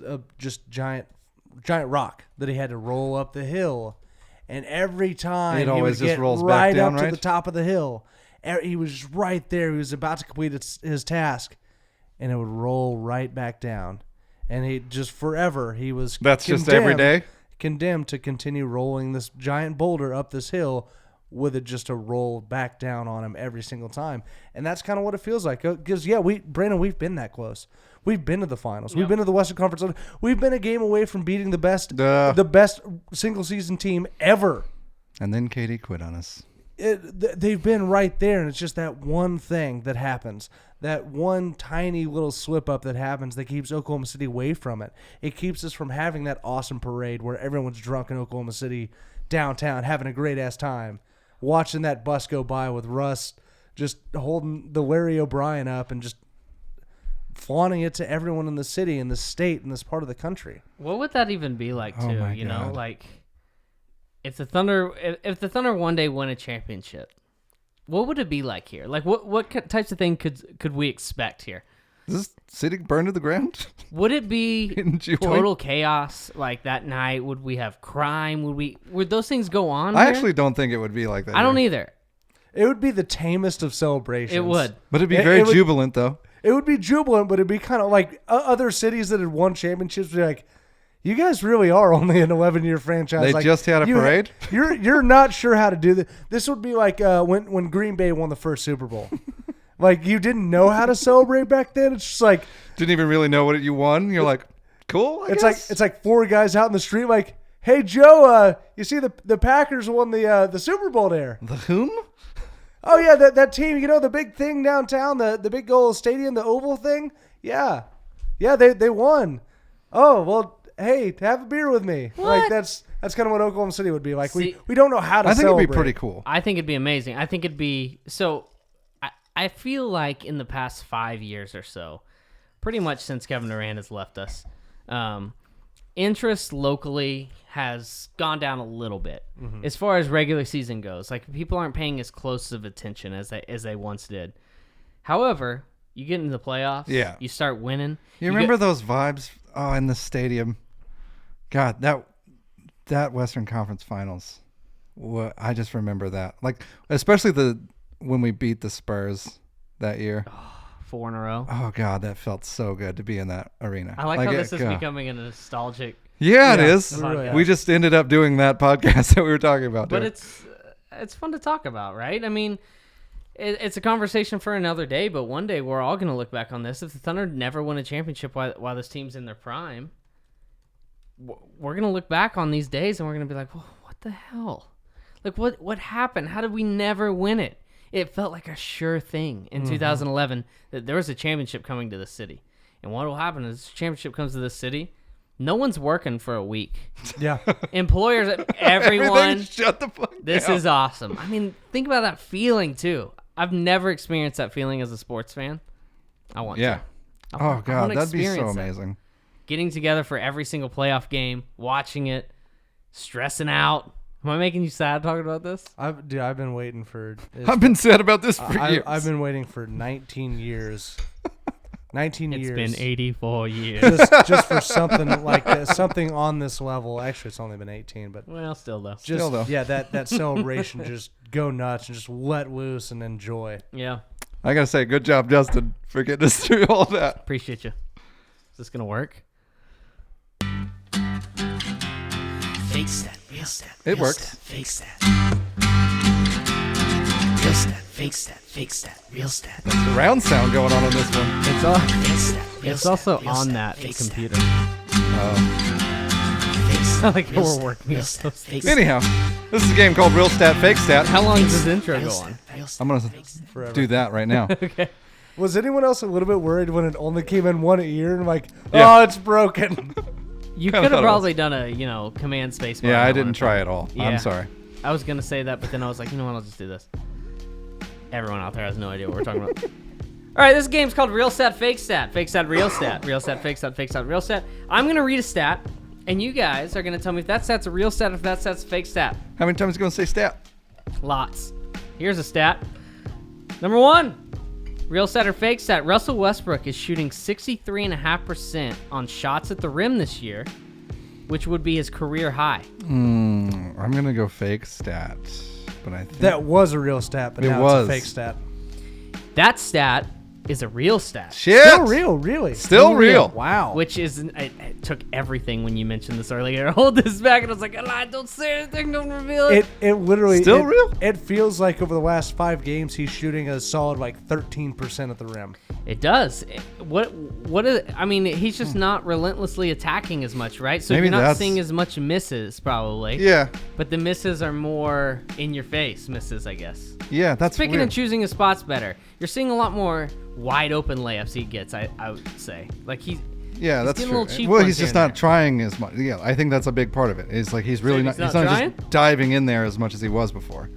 a just giant rock that he had to roll up the hill. And every time It always he would just get rolls back right down, up to right? the top of the hill, he was just right there. He was about to complete his task, and it would roll right back down. And he just forever he was That's just every day? condemned to continue rolling this giant boulder up this hill with it just to roll back down on him every single time. And that's kind of what it feels like. Because, Brandon, we've been that close. We've been to the finals. We've been to the Western Conference. We've been a game away from beating the best single-season team ever. And then Katie quit on us. They've been right there, and it's just that one thing that happens, that one tiny little slip-up that happens that keeps Oklahoma City away from it. It keeps us from having that awesome parade where everyone's drunk in Oklahoma City downtown having a great-ass time, watching that bus go by with Russ just holding the Larry O'Brien up and just flaunting it to everyone in the city, in the state, in this part of the country. What would that even be like, Oh too? my You know, God. like if the Thunder one day win a championship, what would it be like here? Like what types of thing could we expect here? Is this city burned to the ground? Would it be Enjoy. total chaos like that night? Would we have crime? Would those things go on? I here? actually don't think it would be like that. I don't here. either. It would be the tamest of celebrations. It would. But it'd be It very would- jubilant, though. It would be jubilant, but it'd be kind of like other cities that had won championships would be like, you guys really are only an 11-year franchise. They just had a parade? You're not sure how to do this. This would be like when Green Bay won the first Super Bowl. Like, you didn't know how to celebrate back then. It's just like... Didn't even really know what you won. You're like, cool, I guess. It's like 4 guys out in the street like, hey, Joe, you see the Packers won the Super Bowl there. The whom? Oh, yeah, that team, you know, the big thing downtown, the big old stadium, the oval thing? Yeah. Yeah, they won. Oh, well, hey, have a beer with me. What? Like, that's kind of what Oklahoma City would be like. We don't know how to I think celebrate. it'd be pretty cool. I think it'd be amazing. I think it'd be... So, I feel like in the past 5 years or so, pretty much since Kevin Durant has left us, interest locally has gone down a little bit as far as regular season goes. Like, people aren't paying as close of attention as they once did. However, you get into the playoffs, you start winning. You remember those vibes in the stadium? God, that Western Conference Finals. I just remember that. Like, especially when we beat the Spurs that year. 4 in a row. Oh, God, that felt so good to be in that arena. I like how this is becoming a nostalgic... Yeah, it is. Really we just ended up doing that podcast that we were talking about. But it's fun to talk about, right? I mean, it's a conversation for another day, but one day we're all going to look back on this. If the Thunder never win a championship while this team's in their prime, we're going to look back on these days and we're going to be like, well, what the hell? Like, what happened? How did we never win it? It felt like a sure thing in 2011 that there was a championship coming to the city. And what will happen is the championship comes to the city, no one's working for a week. Yeah. Employers, everyone. Shut the fuck This down. is awesome. I mean, think about that feeling, too. I've never experienced that feeling as a sports fan. I want to. Oh, God, that'd be so amazing. Getting together for every single playoff game, watching it, stressing out. Am I making you sad talking about this? I've been waiting for... I've been sad about this for years. I've been waiting for 19 years. 19 years. It's been 84 years. just for something like this, something on this level. Actually, it's only been 18, but... Well, still, though. Yeah, that celebration, just go nuts and just let loose and enjoy. Yeah. I got to say, good job, Justin, for getting us through all that. Appreciate you. Is this going to work? Fake stat, real stat. It real works. Stat, fake stat. Real stat, fake stat, fake stat, real stat. That's the round sound going on this one. It's all. Real stat, real It's stat, also real on stat, that fake computer. Fake stat, Like real we're stat, working real on stat, those fake stat, Anyhow, this is a game called Real Stat, Fake Stat. How long does this intro real go stat, on? real stat, I'm going fake to stat. do that right now. Okay. Was anyone else a little bit worried when it only came in one ear and like, Yeah. oh, it's broken? You Kinda could have thought it probably done a, command space bar. Yeah, I on didn't it. try at all. Yeah. I'm sorry. I was going to say that, but then I was like, you know what, I'll just do this. Everyone out there has no idea what we're talking about. All right, this game's called Real Stat, Fake Stat. Fake Stat, Real Stat. Real Stat, Fake Stat, Fake Stat, Real Stat. I'm going to read a stat, and you guys are going to tell me if that stat's a real stat or if that stat's a fake stat. How many times are you going to say stat? Lots. Here's a stat. Number 1. Real stat or fake stat. Russell Westbrook is shooting 63.5% on shots at the rim this year, which would be his career high. I'm going to go fake stat. But I think That was a real stat, but It now was. it's a fake stat. That stat is a real stat. Shit. Still real, really. Still real. Wow. Which is, it took everything when you mentioned this earlier. Hold this back, and I was like, don't say anything, don't reveal it. It literally Still real? It feels like over the last 5 games he's shooting a solid like 13% at the rim. It does. What is? I mean, he's just not relentlessly attacking as much, right? So Maybe you're not that's- seeing as much misses, probably. Yeah. But the misses are more in your face misses, I guess. Yeah, that's Picking weird. and choosing his spots better. You're seeing a lot more wide open layups he gets, I would say. Like Yeah, he's that's getting a true. little cheap Well, ones he's here just and not there. trying as much. Yeah, I think that's a big part of it. It's like he's really he's not not trying? just diving in there as much as he was before.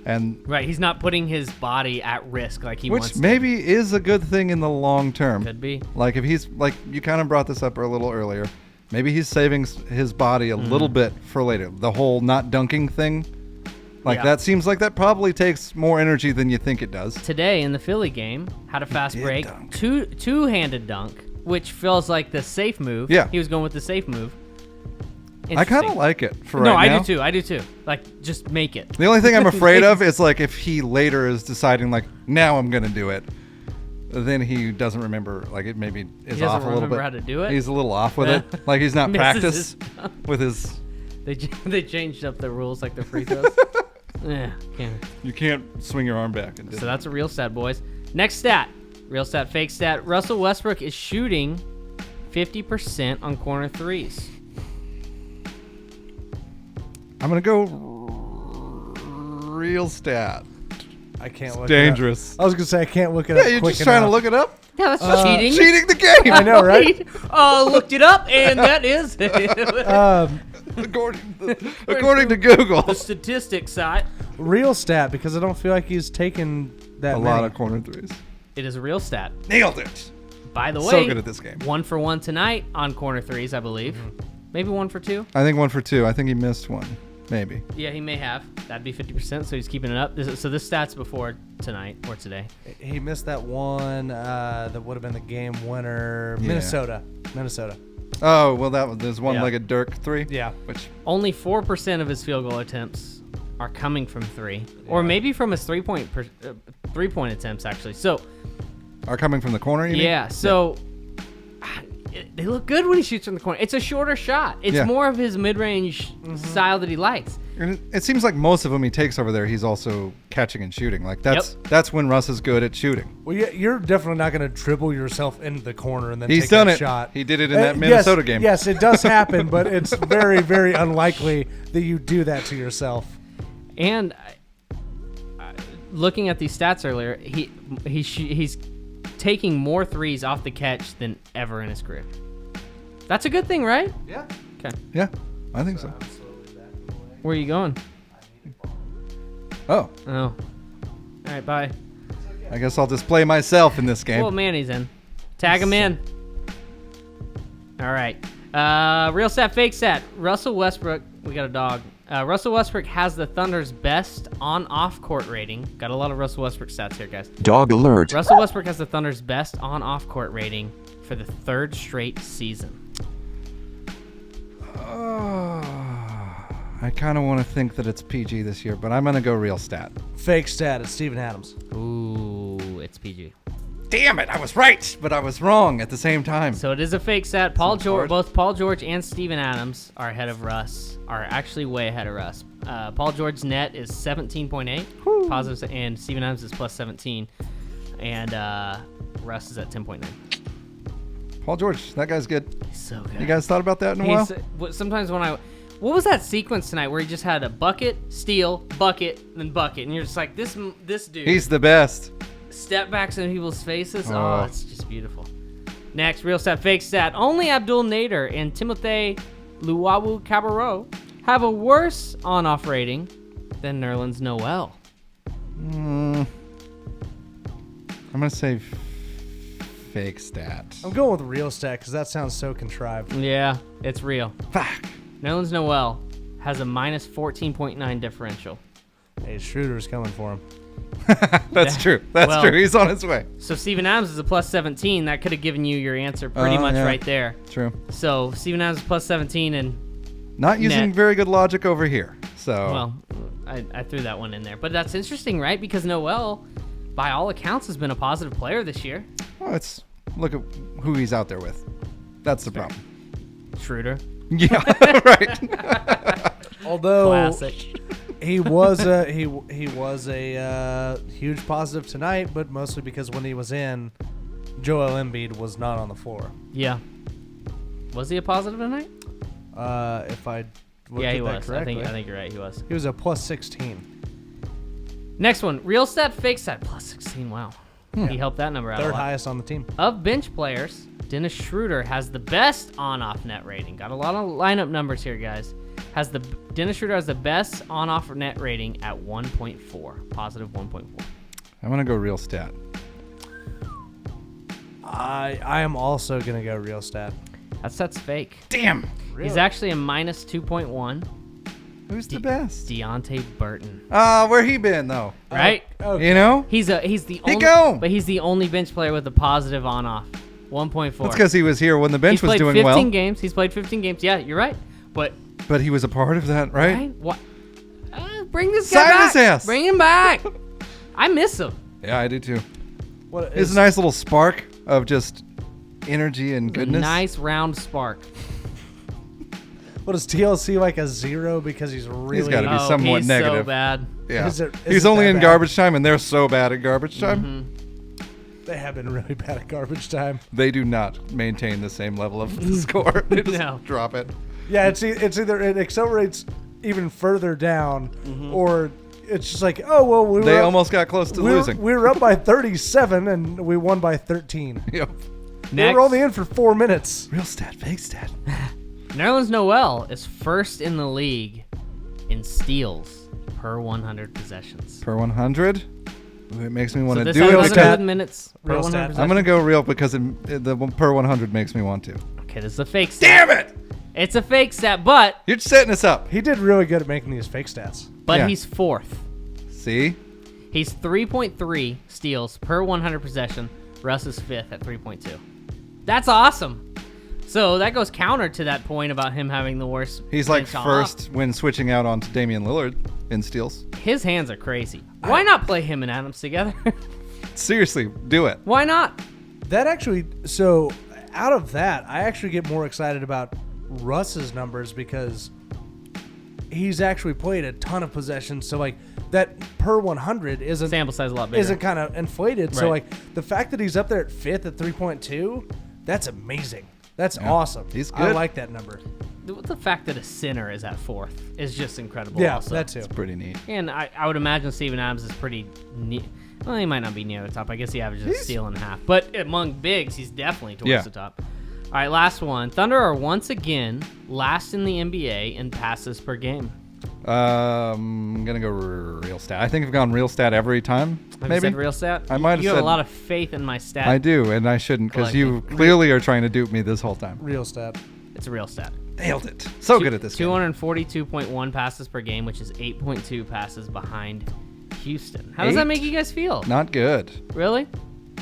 And Right, he's not putting his body at risk like he wants which to. maybe is a good thing in the long term. Could be. Like if he's like you kind of brought this up a little earlier. Maybe he's saving his body a little bit for later. The whole not dunking thing. Like Yeah. that seems like that probably takes more energy than you think it does. Today in the Philly game, had a fast did break, dunk. two-handed dunk, which feels like the safe move. Yeah. He was going with the safe move. I kind of Interesting. like it for No, right now. I do too. Like, just make it. The only thing I'm afraid of is like if he later is deciding like now I'm gonna do it. then he doesn't remember. Like it maybe is He doesn't off a little remember bit. how to do it? He's a little off with it. Like he's not Misses practiced with his. They changed up the rules like the free throws. Yeah, can't. You can't swing your arm back. And So that's a real stat, boys. Next stat. Real stat, fake stat. Russell Westbrook is shooting 50% on corner threes. I'm gonna go real stat. I can't look Dangerous. it up. I was going to say I can't look it up Yeah, you're quick just trying to enough. look it up. Yeah, that's cheating. Cheating the game. I know, right? Looked it up, and that is according to Google. the statistics site. Real stat, because I don't feel like he's taken that A many. lot of corner threes. It is a real stat. Nailed it. By the way, So good at this game. 1 for 1 tonight on corner threes, I believe. Maybe 1 for 2. I think 1 for 2. I think he missed one. Maybe. Yeah, he may have. That'd be 50%, so he's keeping it up. So this stat's before tonight or today. He missed that one that would have been the game winner. Yeah. Minnesota. Oh, well, there's one-legged Dirk 3. Yeah. Which Only 4% of his field goal attempts are coming from 3, or maybe from his three-point attempts actually. So are coming from the corner, you mean? yeah, so they look good when he shoots from the corner. It's a shorter shot. It's Yeah. more of his mid-range style that he likes. And it seems like most of them he takes over there, he's also catching and shooting. Like that's when Russ is good at shooting. Well, you're definitely not going to dribble yourself into the corner and then He's take done that it. shot. He did it in that Minnesota game. Yes, it does happen, but it's very, very unlikely that you do that to yourself. And looking at these stats earlier, he's taking more threes off the catch than ever in his career. That's a good thing, right? Yeah. Okay. Yeah, I think so. Where are you going? Oh, Oh. All right, bye. I guess I'll display myself in this game. Well, Manny's in. Tag him in. All right. Real stat, fake stat. Russell Westbrook. We got a dog. Russell Westbrook has the Thunder's best on-off court rating. Got a lot of Russell Westbrook stats here, guys. Dog alert. Russell Westbrook has the Thunder's best on-off court rating for the 3rd straight season. I kind of want to think that it's PG this year, but I'm going to go real stat. Fake stat. It's Steven Adams. Ooh, it's PG. Damn it, I was right, but I was wrong at the same time. So it is a fake stat. Both Paul George and Steven Adams are ahead of Russ. Are actually way ahead of Russ. Paul George's net is 17.8 positives, and Steven Adams is plus 17, and Russ is at 10.9. Paul George, that guy's good. He's so good. You guys thought about that in a while? Sometimes what was that sequence tonight where he just had a bucket, steal, bucket, then bucket, and you're just like, this dude. He's the best. Step backs in people's faces. Oh. Oh, it's just beautiful. Next, real stat, fake stat. Only Abdul Nader and Timothé Luwawu Cabarro have a worse on-off rating than Nerlens Noel. I'm going to say fake stat. I'm going with real stat because that sounds so contrived. Yeah, it's real. Fuck. Nerlens Noel has a minus 14.9 differential. Hey, Schroeder's coming for him. That's true. That's Well, true. He's on his way. So Steven Adams is a plus 17. That could have given you your answer pretty much yeah. right there. True. So Steven Adams is plus 17, and Not using Net. very good logic over here. So well, I threw that one in there. But that's interesting, right? Because Noel, by all accounts, has been a positive player this year. well, it's look at who he's out there with. That's the problem. Schroeder. Yeah, right. Although Classic. he was a huge positive tonight, but mostly because when he was in, Joel Embiid was not on the floor. Yeah. Was he a positive tonight? If I looked Yeah, he at that was. correctly. I think you're right. He was. He was a plus 16. Next one. Real stat, fake stat. Plus 16. Wow. He helped that number out a Third lot. highest on the team. Of bench players, Dennis Schroder has the best on-off net rating. Got a lot of lineup numbers here, guys. Dennis Schroder has the best on-off net rating at 1.4, positive 1.4. I'm gonna go real stat. I am also gonna go real stat. That's fake. Damn. He's actually a minus 2.1. Who's the best? Deontay Burton. Where he been though? Right? You know? He's the only, go. but he's the only bench player with a positive on-off, 1.4. That's because he was here when the bench He's was played doing 15 well. games. He's played 15 games. Yeah, you're right. But But he was a part of that, right? right? What? Bring this guy Sign back. his ass. Bring him back. I miss him. Yeah, I do too. What It's a nice little spark of just energy and A goodness. nice round spark. What is TLC like a 0 because he's really? gotta be somewhat he's negative. so bad. Yeah. Is He's it only that in bad? garbage time, and they're so bad at garbage time. They have been really bad at garbage time. They do not maintain the same level of score. They just No. drop it. Yeah, it's either it accelerates even further down, or it's just like, oh well, we They were almost got close to losing. We were up by 37 and we won by 13. Yep. They were only in for 4 minutes. Real stat, fake stat. Nerlens Noel is first in the league in steals per 100 possessions. Per 100. It makes me want So to this do has it. 107 minutes per Real 100 stat. possessions. I'm going to go real because the per 100 makes me want to. Okay, this is a fake stat. Damn it! It's a fake stat, but You're setting us up. He did really good at making these fake stats. Yeah. he's fourth. See? He's 3.3 steals per 100 possession. Russ is fifth at 3.2. That's awesome. So that goes counter to that point about him having the worst. He's like bench on first when switching out onto Damian Lillard in steals. up. His hands are crazy. Why not play him and Adams together? Seriously, do it. Why not? That actually, so out of that, I actually get more excited about Russ's numbers because he's actually played a ton of possessions. So like that per 100 isn't Sample size a lot bigger. isn't kind of inflated. So Right. like the fact that he's up there at fifth at 3.2, that's amazing. That's awesome. He's I good. like that number. The fact that a sinner is at fourth is just incredible. Yeah, also. that too. Pretty neat. And I would imagine Steven Adams is pretty neat. Well, he might not be near the top. I guess he averages a steal and a half. But among bigs, he's definitely towards the top. All right, last one. Thunder are once again last in the NBA in passes per game. I'm going to go real stat. I think I've gone real stat every time. Have you maybe. said real stat? I might have You have said- a lot of faith in my stat. I do, and I shouldn't because you clearly are trying to dupe me this whole time. Real stat. It's a real stat. Nailed it. So good at this game. 242.1 passes per game, which is 8.2 passes behind Houston. How does that make you guys feel? Not good. Really?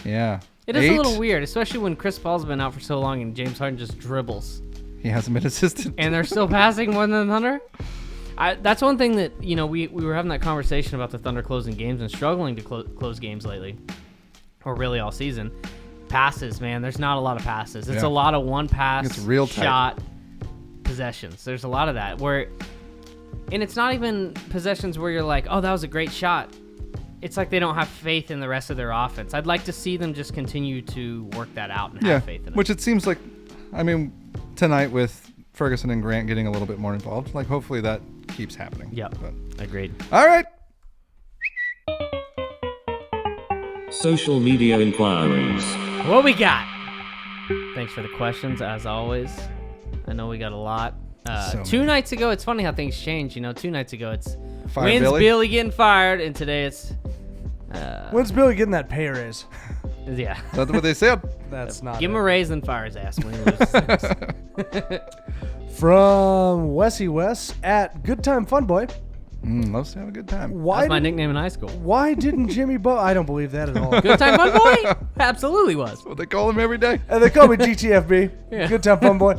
Yeah. It is 8. a little weird, especially when Chris Paul's been out for so long and James Harden just dribbles. He hasn't been assisted. And they're still passing more than the Thunder? That's one thing that, we were having that conversation about the Thunder closing games and struggling to close games lately, or really all season. Passes, man. There's not a lot of passes. It's Yeah. a lot of one pass, It's real tight. shot, possessions. There's a lot of that and it's not even possessions where you're like, oh, that was a great shot. It's like they don't have faith in the rest of their offense. I'd like to see them just continue to work that out and have faith in it. Which it seems like, tonight with Ferguson and Grant getting a little bit more involved, like hopefully that keeps happening. Yep. But, Agreed. all right. Social media inquiries. What we got? Thanks for the questions, as always. I know we got a lot. So 2 many. nights ago, it's funny how things change. 2 nights ago, it's Fire when's Billy? Billy getting fired, and today it's When's Billy getting that pay raise? yeah. That's what they said. That's not Give him it. a raise and fire his ass when he loses. things. From Wessie West at Good Time Fun Boy. Loves to have a good time. Why That's my did- nickname in high school. Why didn't Jimmy Butler? I don't believe that at all. Good time, fun boy. Absolutely was. What they call him every day. And they call me GTFB. Yeah. Good Time Fun Boy.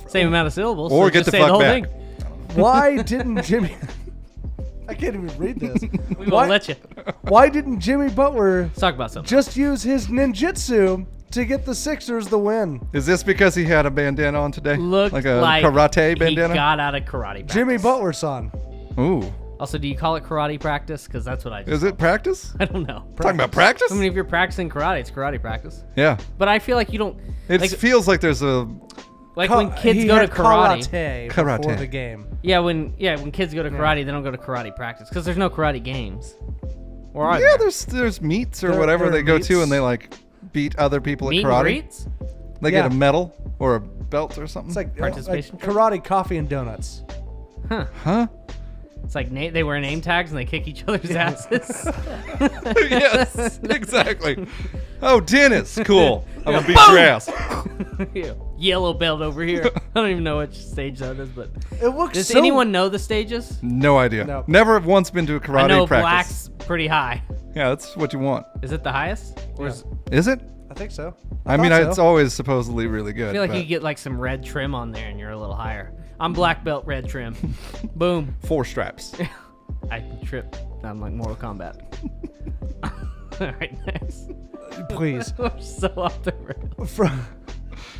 Same amount of syllables. Or so get just the say fuck the whole back. thing. Why didn't Jimmy? I can't even read this. We won't let you. Why didn't Jimmy Butler Let's talk about something. just use his ninjutsu to get the Sixers the win? Is this because he had a bandana on today? Looked like a like karate bandana? He got out of karate practice. Jimmy Butler's son. Ooh. Also, do you call it karate practice? Because that's what I just Is it practice? I don't know. Talking about practice? I mean, if you're practicing karate, it's karate practice. Yeah. But I feel like you don't. It like, feels like there's a... like when kids He go to had karate. before Karate. the game. Yeah, when kids go to karate, they don't go to karate practice because there's no karate games. Or are Yeah, there? there's meets or There- whatever there are they go meets. to and they like beat other people Meet at and karate. greets? They Yeah. get a medal or a belt or something. It's like Participation karate, coffee, and donuts. huh? It's like they wear name tags and they kick each other's asses. Yes, exactly. Oh, Dennis, cool. I'm gonna beat your ass. Yellow belt over here. I don't even know which stage that is, but It looks does so. anyone know the stages? No idea. No. Never once been to a I karate know practice. black's pretty high. Yeah, that's what you want. Is it the highest? Or is, Is it? I think so. I mean, thought so. it's always supposedly really good. I feel like but you get like some red trim on there and you're a little higher. I'm black belt red trim. Boom. 4 straps. I trip. I'm like Mortal Kombat. All right, next. Please. We're so off the rails. From,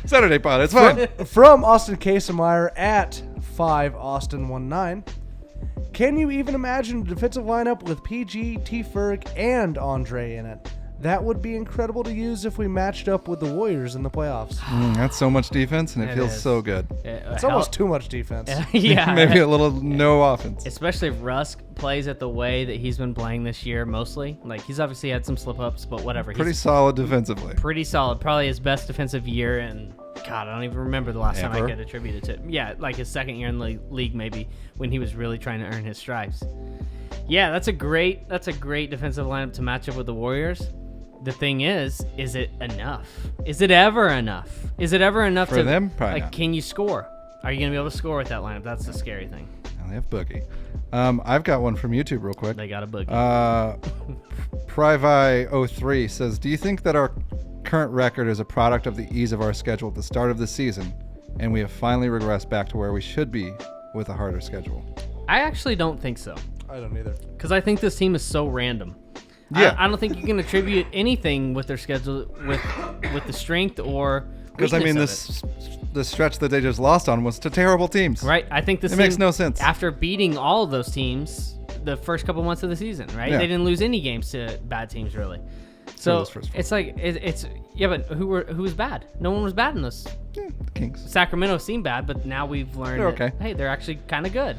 Saturday pod. It's fine. from Austin Kasemeyer at 5Austin19. Can you even imagine a defensive lineup with PG, T-Ferg, and Andre in it? That would be incredible to use if we matched up with the Warriors in the playoffs. That's so much defense, and it feels is. so good. It's almost too much defense. Yeah. Maybe a little no offense. Especially if Russ plays at the way that he's been playing this year mostly. Like, he's obviously had some slip-ups, but whatever. Pretty He's solid defensively. pretty solid. Probably his best defensive year, and God, I don't even remember the last time I Ever? could attribute it to. Yeah, like his second year in the league maybe, when he was really trying to earn his stripes. Yeah, that's a great defensive lineup to match up with the Warriors. The thing is it enough? Is it ever enough? Is it ever enough For them? Probably not. Can you score? Are you going to be able to score with that lineup? That's the scary thing. Now they have Boogie. I've got one from YouTube real quick. They got a boogie. Privi03 says, do you think that our current record is a product of the ease of our schedule at the start of the season, and we have finally regressed back to where we should be with a harder schedule? I actually don't think so. I don't either. Because I think this team is so random. Yeah. I don't think you can attribute anything with their schedule with the strength or Because, I mean, the stretch that they just lost on was to terrible teams. Right. I think this It makes no sense. After beating all of those teams the first couple months of the season, right? Yeah. They didn't lose any games to bad teams, really. For So those first four. it's like, yeah, but who was bad? No one was bad in this. Yeah, the Kings. Sacramento seemed bad, but now we've learned They're that, okay. hey, they're actually kind of good.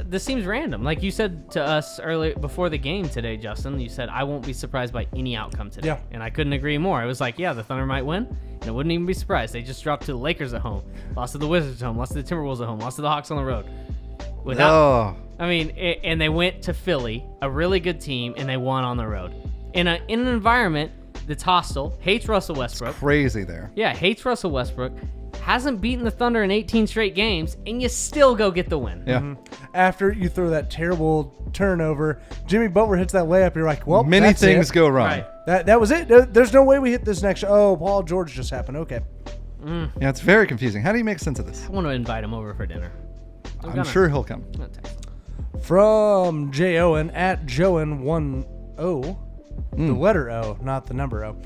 This seems random. Like you said to us earlier before the game today, Justin, you said, I won't be surprised by any outcome today. Yeah. And I couldn't agree more. It was like, yeah, the Thunder might win, and I wouldn't even be surprised. They just dropped to the Lakers at home, lost to the Wizards at home, lost to the Timberwolves at home, lost to the Hawks on the road. I mean, and they went to Philly, a really good team, and they won on the road. In an environment that's hostile, hates Russell Westbrook. Crazy there. Yeah, hates Russell Westbrook. Hasn't beaten the Thunder in 18 straight games, and you still go get the win. Yeah. After you throw that terrible turnover, Jimmy Butler hits that layup. You're like, well, Many that's things it. go wrong. Right. That was it. There's no way we hit this next. Oh, Paul George just happened. Okay. Yeah, it's very confusing. How do you make sense of this? I want to invite him over for dinner. I'm sure he'll come. I'm gonna text him. From J Owen at Joen10, the letter O, not the number O.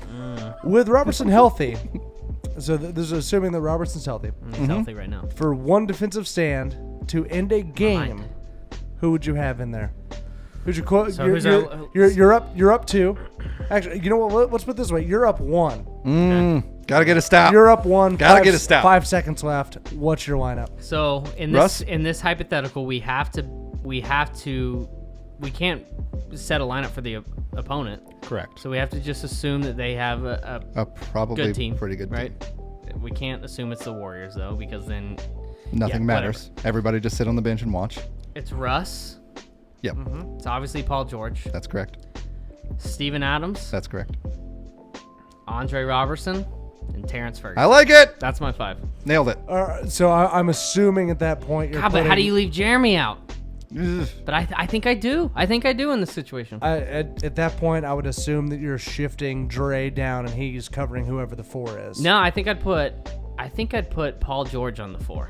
With Roberson healthy, so this is assuming that Robertson's healthy. He's healthy right now. For one defensive stand to end a game, who would you have in there? Who's your quote? So You're up two. Actually, you know what? Let's put it this way: you're up one. Gotta get a stop. You're up one. Gotta get a stop. 5 seconds left. What's your lineup? So Russ? in this hypothetical, we can't set a lineup for the opponent. Correct. So we have to just assume that they have A probably good team, pretty good right? team. We can't assume it's the Warriors though, because then Nothing yeah, matters. Everybody just sit on the bench and watch. it's Russ. Yep. It's obviously Paul George, That's correct. Steven Adams, That's correct. Andre Roberson, and Terrance Ferguson. I like it. That's my 5. Nailed it. So I'm assuming at that point you're. God, but how do you leave Jeremy out? Ugh. But I think I do. I think I do in this situation. At that point, I would assume that you're shifting Dre down and he's covering whoever the 4 is. No, I think I'd put Paul George on the 4.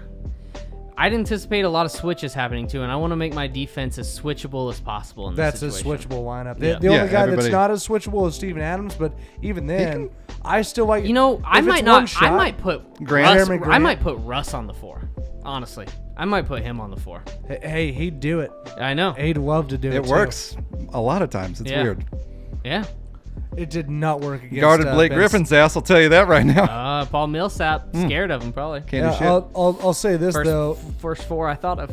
I'd anticipate a lot of switches happening too, and I want to make my defense as switchable as possible in this That's a situation. switchable lineup. Yeah. The only Yeah, guy that's everybody- not as switchable is Steven Adams, but even then, I still like. You know, I if might it's not. one shot- I might put Grant? Russ. Jeremy I Grant? might put Russ on the 4. Honestly, I might put him on the 4. Hey, he'd do it. I know. He'd love to do it. It too. works a lot of times. It's Yeah. weird. Yeah. It did not work against. Guarded Blake Ben Griffin's ass. I'll tell you that right now. Paul Millsap, scared of him probably. Can't do Yeah, shit. I'll say this though. First 4 I thought of.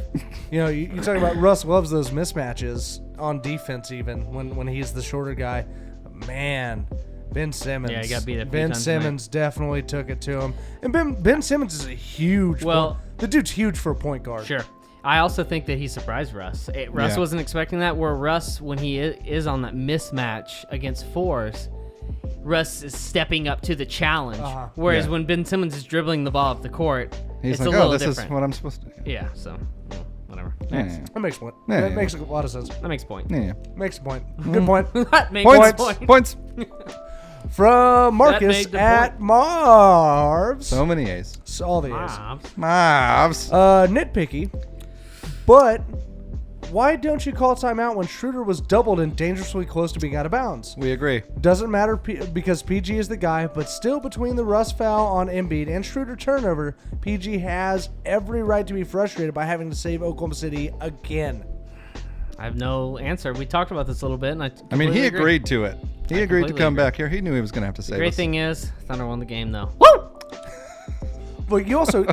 You know, you talk about Russ loves those mismatches on defense, even when he's the shorter guy. Man, Ben Simmons. Yeah, he got beat a few Ben times Simmons definitely took it to him, and Ben Simmons is a huge. The dude's huge for a point guard. Sure. I also think that he surprised Russ. Russ Yeah. wasn't expecting that. Where Russ, when he is on that mismatch against 4s, Russ is stepping up to the challenge. Whereas Yeah. when Ben Simmons is dribbling the ball up the court, He's it's like, a little this different. is what I'm supposed to do. Yeah, so whatever. Yeah. That makes point. Yeah, that yeah. makes a lot of sense. That makes point. Yeah. Makes a point. Good point. That makes Points. point. Points. From Marcus made the at Marvs. So many A's. All the A's. Ah, Mavs. Nitpicky, but why don't you call timeout when Schroder was doubled and dangerously close to being out of bounds? We agree. Doesn't matter because PG is the guy, but still between the Russ foul on Embiid and Schroder turnover, PG has every right to be frustrated by having to save Oklahoma City again. I have no answer. We talked about this a little bit, and I mean, he agree. agreed to it. He agreed to come back here. He knew he was going to have to save The great us. thing is, Thunder won the game, though. Woo! But you also,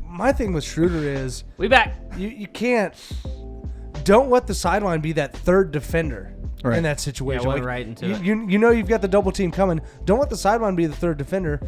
my thing with Schroder is We back. you can't. Don't let the sideline be that third defender in that situation. Yeah, went right into it. You know you've got the double team coming. Don't let the sideline be the third defender.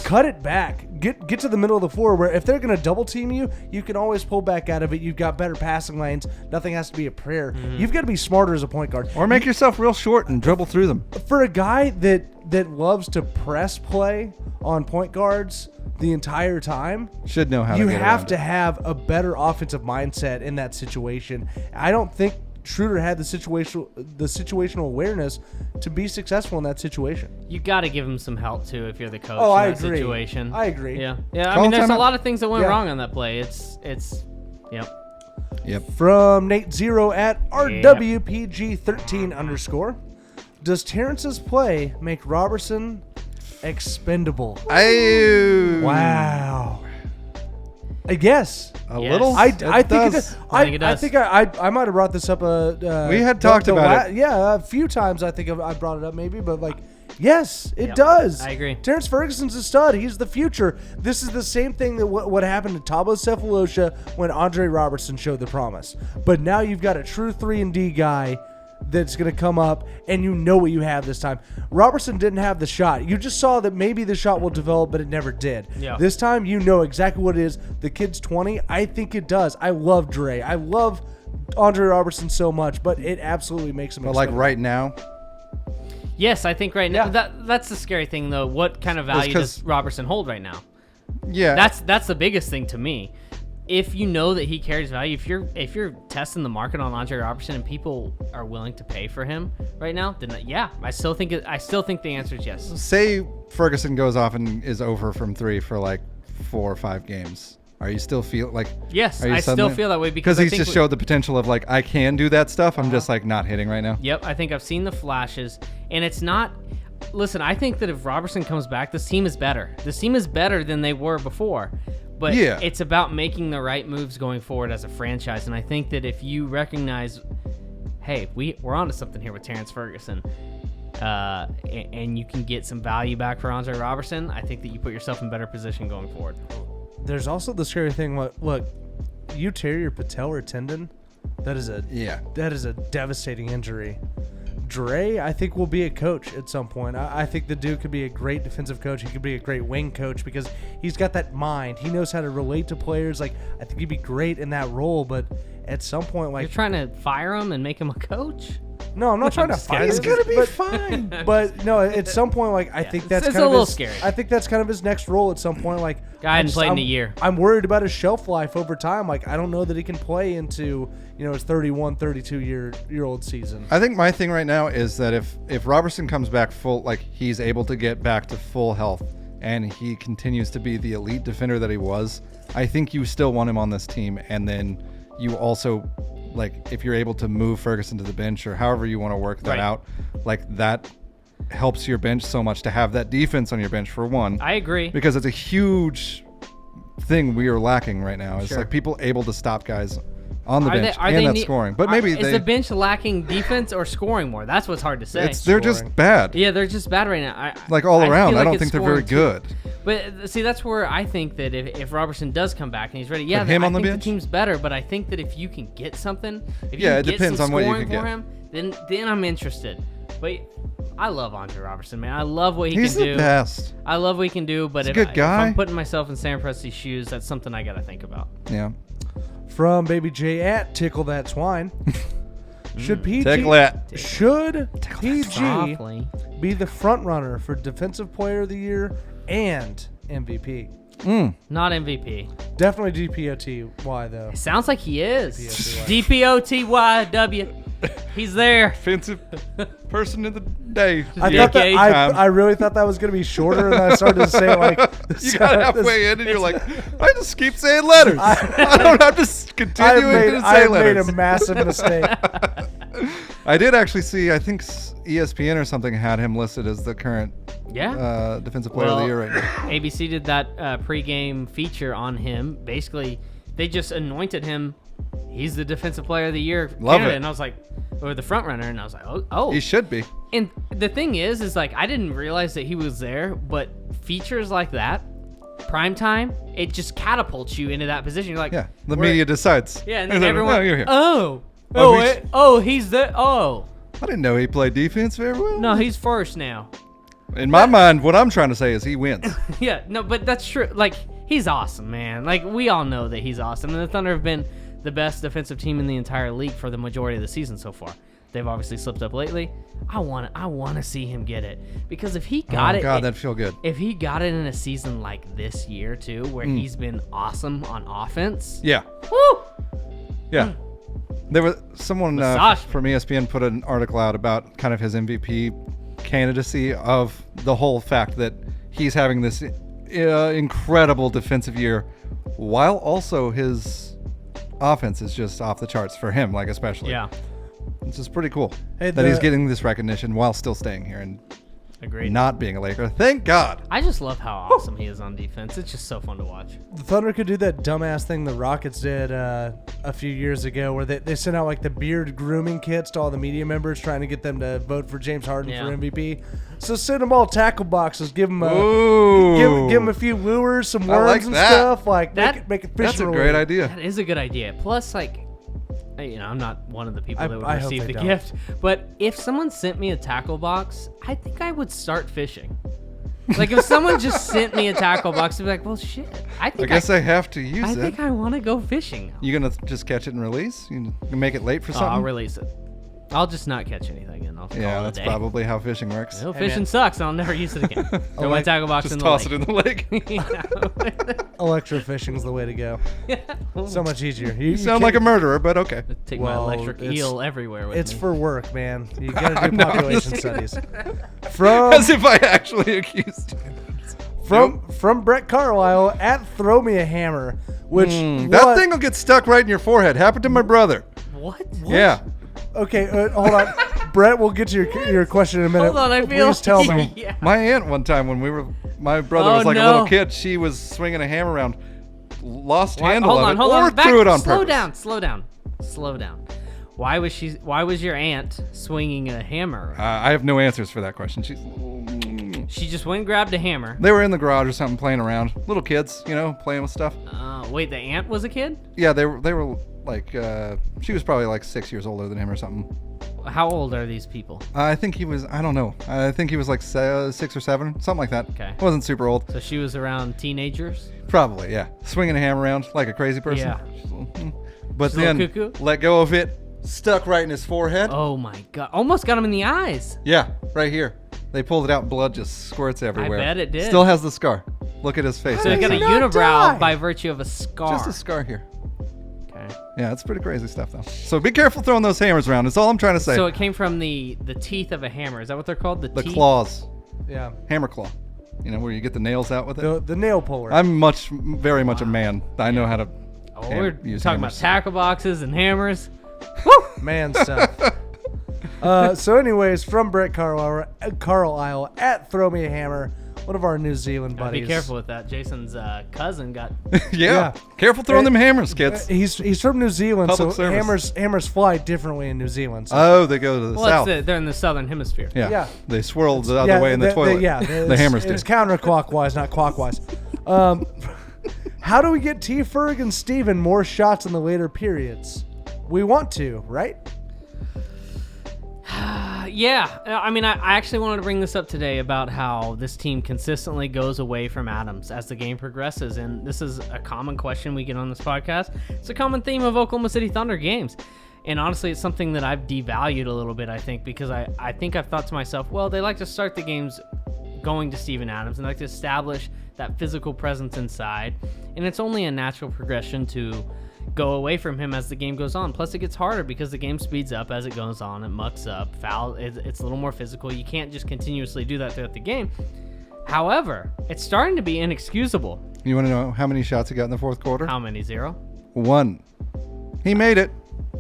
Cut it back. Get to the middle of the floor where if they're going to double team you, you can always pull back out of it. You've got better passing lanes. Nothing has to be a prayer. Mm-hmm. You've got to be smarter as a point guard. Or make yourself real short and dribble through them. For a guy that loves to press play on point guards the entire time, Should know how to you get have around to it. have a better offensive mindset in that situation. I don't think Schroder had the situational awareness to be successful in that situation. You got to give him some help too if you're the coach. Oh, in I that agree. Situation. I agree. Yeah, yeah. I Call mean, there's a timeout. lot of things that went Yeah. wrong on that play. It's, yep. Yep. From Nate Zero at RWPG13_. Does Terrance's play make Roberson expendable? Wow. I guess. A Yes. little. I It think it does. does. I think it does. I might have brought this up. We had talked about it. Yeah, a few times. I think I brought it up maybe, but like, yes, it Yep. does. I agree. Terrance Ferguson's a stud. He's the future. This is the same thing that what happened to Thabo Sefolosha when Andre Roberson showed the promise. But now you've got a true 3-and-D guy that's going to come up, and you know what you have this time. Robertson didn't have the shot. You just saw that maybe the shot will develop, but it never did. Yeah. This time, you know exactly what it is. The kid's 20. I think it does. I love Dre. I love Andre Robertson so much, but it absolutely makes him But like expendable. right now, Yes, I think right now Yeah. that's the scary thing though. What kind of value 'cause- does Robertson hold right now? yeah. That's the biggest thing to me. If you know that he carries value, if you're testing the market on Andre Robertson and people are willing to pay for him right now, then yeah, I still think the answer is yes. Say Ferguson goes off and is over from 3 for like 4 or 5 games. Are you still feel like? Yes, are you I still suddenly- feel that way because I he's think just showed the potential of like I can do that stuff. I'm just like not hitting right now. Yep, I think I've seen the flashes, and it's not. Listen, I think that if Robertson comes back, this team is better. This team is better than they were before. But Yeah. it's about making the right moves going forward as a franchise. And I think that if you recognize, hey, we're onto something here with Terrance Ferguson, and you can get some value back for Andre Robertson, I think that you put yourself in better position going forward. There's also the scary thing. Look, you tear your patellar tendon. That is a devastating injury. Dre, I think, will be a coach at some point. I think the dude could be a great defensive coach. He could be a great wing coach because he's got that mind. He knows how to relate to players. Like, I think he'd be great in that role. But at some point, like, You're trying to fire him and make him a coach? no, I'm not trying to just fight kidding. him. He's gonna be but, fine. But no, at some point, like, I think that's it's kind a of little his, scary. I think that's kind of his next role at some point. Like, Guy hadn't played in a year. I'm worried about his shelf life over time. Like, I don't know that he can play into, his 31, 32-year-old season. I think my thing right now is that if Robertson comes back full, like he's able to get back to full health and he continues to be the elite defender that he was, I think you still want him on this team. And then you also, like, if you're able to move Ferguson to the bench or however you want to work that Right. out, like that helps your bench so much to have that defense on your bench for one. I agree. Because it's a huge thing we are lacking right now. It's Sure. like people able to stop guys on the bench Are and they that ne- scoring. But maybe is they the bench lacking defense or scoring more? That's what's hard to say. they're just bad. Yeah, they're just bad right now. Like all around. feel I like don't it's think they're very scoring too. good. But see, that's where I think that if Robertson does come back and he's ready, yeah, Put him I on the think bench? the team's better. But I think that if you can get something, if you Yeah, can it get depends some on what you scoring can for get. him, then I'm interested. But I love Andre Robertson, man. I love what he He's can the do. best. I love what he can do. But He's a if, good guy. if I'm putting myself in Sam Presti's shoes, that's something I got to think about. Yeah. From Baby J at Tickle That Swine. Should PG Tickle it. Should PG Softly. be the front runner for Defensive Player of the Year and MVP? Not MVP. Definitely DPOTY though. Sounds like he is. DPOTY. DPOTYW. He's there. Offensive person of the day. I really thought that was going to be shorter, and I started to say it like you got halfway in, and you're like, I just keep saying letters. I don't have to continue to say letters. I made a massive mistake. I did actually see, I think ESPN or something had him listed as the current defensive player of the year right now. ABC did that pregame feature on him. Basically, they just anointed him. He's the defensive player of the year. Love Canada. it. And I was like, or the front runner. And I was like, oh. He should be. And the thing is like, I didn't realize that he was there, but features like that, primetime, it just catapults you into that position. You're like, yeah, the media decides. Yeah, and then everyone, you're here. He's there. Oh. I didn't know he played defense very well. No, he's first now. In my mind, what I'm trying to say is he wins. Yeah, no, but that's true. Like, he's awesome, man. Like, we all know that he's awesome. And the Thunder have been the best defensive team in the entire league for the majority of the season so far. They've obviously slipped up lately. I want to see him get it, because if he got that'd feel good. If he got it in a season like this year too, where he's been awesome on offense. Yeah. Woo! Yeah. There was someone from ESPN put an article out about kind of his MVP candidacy of the whole fact that he's having this incredible defensive year, while also his offense is just off the charts for him, like especially. Yeah. It's just pretty cool that he's getting this recognition while still staying here and Agreed. not being a Laker. Thank God. I just love how awesome he is on defense. It's just so fun to watch. The Thunder could do that dumbass thing the Rockets did a few years ago, where they sent out like the beard grooming kits to all the media members, trying to get them to vote for James Harden for MVP. So send them all tackle boxes, give them a few lures, some worms and stuff, like make it fish. That's a great idea. That is a good idea. Plus, like, I'm not one of the people that would I receive the gift, but if someone sent me a tackle box, I think I would start fishing. Like, if someone just sent me a tackle box, I'd be like, well, shit. I guess I have to use it. I think I want to go fishing now. You gonna just catch it and release? You can make it late for something? I'll release it. I'll just not catch anything, and I'll call it a that's day. probably how fishing works. Fishing sucks. I'll never use it again. Throw my tackle box in the lake. Just toss it in the lake. Electrofishing's the way to go. So much easier. You sound like a murderer, but okay. Take my electric eel everywhere with me. It's for work, man. You gotta do population studies. As if I actually accused you. From Brett Carlisle at Throw Me a Hammer, which that thing will get stuck right in your forehead. Happened to my brother. What? Yeah. Okay, hold on. Brett, we'll get to your question in a minute. Hold on, I feel. Please tell me. Yeah. My aunt one time when my brother was like a little kid, she was swinging a hammer around, lost handle of it, or threw it on purpose. Slow down. Why was your aunt swinging a hammer? I have no answers for that question. She just went and grabbed a hammer. They were in the garage or something playing around. Little kids, playing with stuff. Wait, the aunt was a kid? Yeah, they were like, she was probably like 6 years older than him or something. How old are these people? I think he was, I don't know. I think he was like 6 or 7, something like that. Okay. Wasn't super old. So she was around teenagers? Probably, yeah. Swinging a hammer around like a crazy person. Yeah. But then let go of it, stuck right in his forehead. Oh my God. Almost got him in the eyes. Yeah, right here. They pulled it out and blood just squirts everywhere. I bet it did. Still has the scar. Look at his face. So he got a unibrow by virtue of a scar. Just a scar here. Okay. Yeah, it's pretty crazy stuff though. So be careful throwing those hammers around. That's all I'm trying to say. So it came from the teeth of a hammer. Is that what they're called? The teeth? Claws. Yeah. Hammer claw. Where you get the nails out with it. The nail puller. I'm very much a man. I know how to. We're use talking hammers. about tackle boxes and hammers. Man stuff. So anyways, from Brett Carlisle at Throw Me a Hammer, one of our New Zealand buddies. Be careful with that. Jason's cousin got. yeah. Careful throwing them hammers, kids. He's from New Zealand, Public so service. hammers fly differently in New Zealand. So. Oh, they go to the south. They're in the southern hemisphere. Yeah. They swirl the other way in the toilet. The hammers do. It's counterclockwise, not clockwise. How do we get T. Ferg and Steven more shots in the later periods? We want to, right? Yeah. I mean, I actually wanted to bring this up today about how this team consistently goes away from Adams as the game progresses. And this is a common question we get on this podcast. It's a common theme of Oklahoma City Thunder games. And honestly, it's something that I've devalued a little bit, I think, because I think I've thought to myself, well, they like to start the games going to Steven Adams and like to establish that physical presence inside. And it's only a natural progression to go away from him as the game goes on. Plus, it gets harder because the game speeds up as it goes on. It mucks up. It's a little more physical. You can't just continuously do that throughout the game. However, it's starting to be inexcusable. You want to know how many shots he got in the fourth quarter? How many? 0? 1. He made it.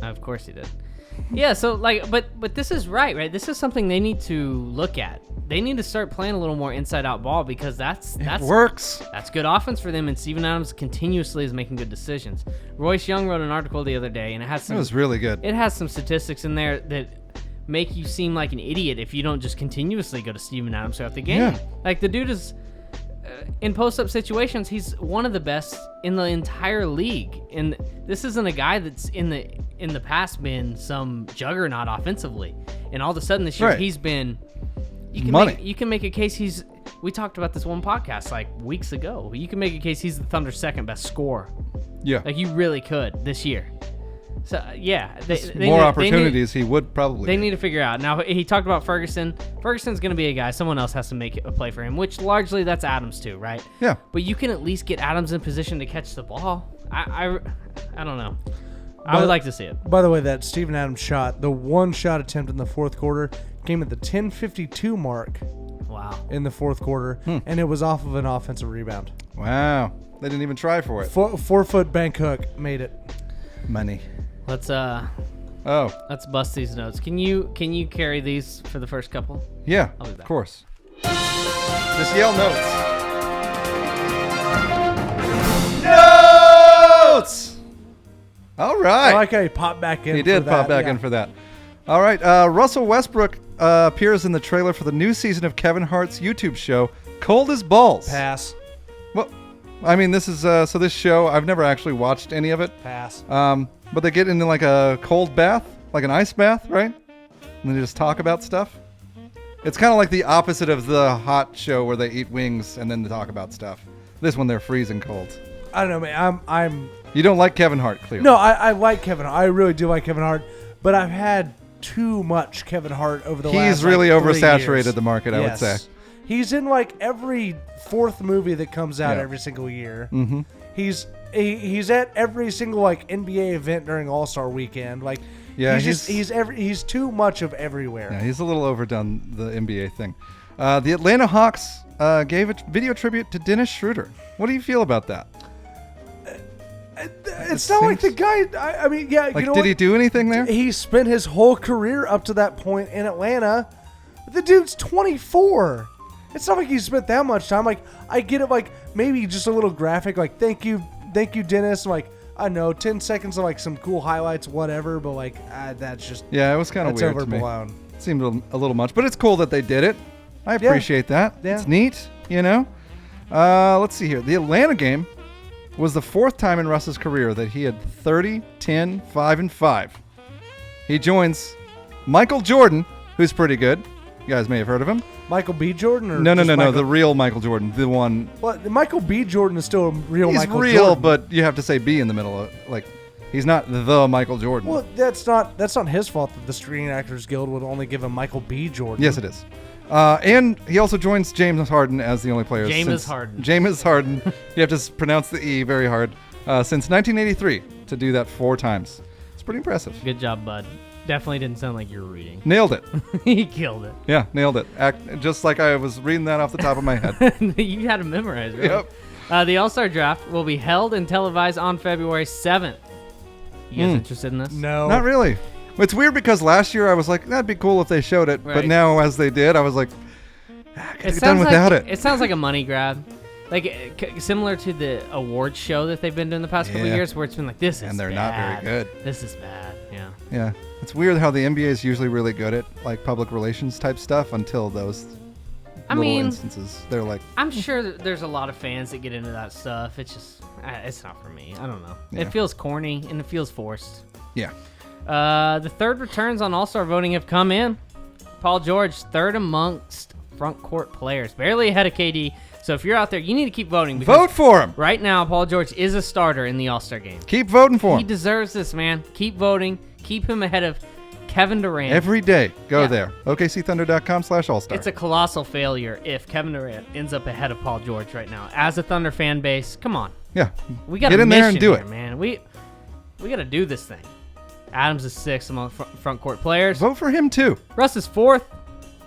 Of course he did. Yeah, so but this is right? This is something they need to look at. They need to start playing a little more inside-out ball because that's works. That's good offense for them, and Steven Adams continuously is making good decisions. Royce Young wrote an article the other day, and it was really good. It has some statistics in there that make you seem like an idiot if you don't just continuously go to Steven Adams throughout the game. Yeah. Like the dude is in post-up situations, he's one of the best in the entire league, and this isn't a guy that's in the past been some juggernaut offensively, and all of a sudden this year he's been. You can make a case we talked about this one podcast like weeks ago. You can make a case he's the Thunder's second best scorer. Yeah. Like you really could this year. So yeah, opportunities he would probably. They need to figure out. Now he talked about Ferguson. Ferguson's going to be a guy. Someone else has to make a play for him, which largely that's Adams too, right? Yeah. But you can at least get Adams in position to catch the ball. I don't know. I would like to see it. By the way, that Steven Adams shot, the one shot attempt in the fourth quarter, came at the 10:52 mark. Wow. In the fourth quarter, and it was off of an offensive rebound. Wow. They didn't even try for it. 4-foot bank hook made it. Money. Let's bust these notes. Can you carry these for the first couple? Yeah, of course. Just yell notes. Notes! All right. I like how he popped back in. He did pop back in for that. All right. Russell Westbrook appears in the trailer for the new season of Kevin Hart's YouTube show, Cold as Balls. Pass. Well, I mean, this is so this show, I've never actually watched any of it. Pass. But they get into like a cold bath, like an ice bath, right? And they just talk about stuff. It's kind of like the opposite of the hot show where they eat wings and then they talk about stuff. This one, they're freezing cold. I don't know, man. I'm. You don't like Kevin Hart, clearly. No, I like Kevin Hart. I really do like Kevin Hart, but I've had too much Kevin Hart over the last. He's really 3 oversaturated years. the market, I would say. He's in like every fourth movie that comes out every single year. Mm-hmm. He's at every single like NBA event during All-Star Weekend. Like he's too much of everywhere. Yeah, he's a little overdone the NBA thing. The Atlanta Hawks gave a video tribute to Dennis Schroder. What do you feel about that? It's not like the guy. I mean, yeah. Like, you know did he do anything there? He spent his whole career up to that point in Atlanta. The dude's 24. It's not like he spent that much time. Like, I get it. Like, maybe just a little graphic. Like, thank you, Dennis. Like, I know 10 seconds of like some cool highlights, whatever. But like, that's just it was kind of weird overblown. To me. It seemed a little much, but it's cool that they did it. I appreciate that. Yeah. It's neat, you know. Let's see here. The Atlanta game was the 4th time in Russ's career that he had 30, 10, 5, and 5. He joins Michael Jordan, who's pretty good. You guys may have heard of him. Michael B. Jordan? Or No. The real Michael Jordan. The one. Well, Michael B. Jordan is still a real Michael Jordan. He's real, but you have to say B in the middle. Like, he's not the Michael Jordan. Well, that's not his fault that the Screen Actors Guild would only give him Michael B. Jordan. Yes, it is. And he also joins James Harden as the only player. James Harden. You have to pronounce the E very hard. Since 1983 to do that 4 times. It's pretty impressive. Good job, bud. Definitely didn't sound like you were reading. Nailed it. He killed it. Yeah, nailed it. Just like I was reading that off the top of my head. You had to memorize, right? Yep. The All-Star Draft will be held and televised on February 7th. You guys interested in this? No. Not really. It's weird because last year I was like, that'd be cool if they showed it. Right. But now as they did, I was like, could have done without it. It sounds like a money grab. Like similar to the awards show that they've been doing the past couple of years where it's been like, this is bad. And they're not very good. This is bad, yeah. Yeah. It's weird how the NBA is usually really good at like public relations type stuff until those instances. They're like, I'm sure that there's a lot of fans that get into that stuff. It's just, it's not for me. I don't know. Yeah. It feels corny and it feels forced. Yeah. The third returns on All-Star voting have come in. Paul George, third amongst front court players, barely ahead of KD. So if you're out there, you need to keep voting. Vote for him. Right now, Paul George is a starter in the All-Star game. Keep voting for him. He deserves this, man. Keep voting. Keep him ahead of Kevin Durant. Every day. Go there. OKCThunder.com/All-Star. It's a colossal failure if Kevin Durant ends up ahead of Paul George right now. As a Thunder fan base, come on. Yeah. We got get in there and do it, man. We got to do this thing. Adams is 6th among front court players. Vote for him too, Russ is 4th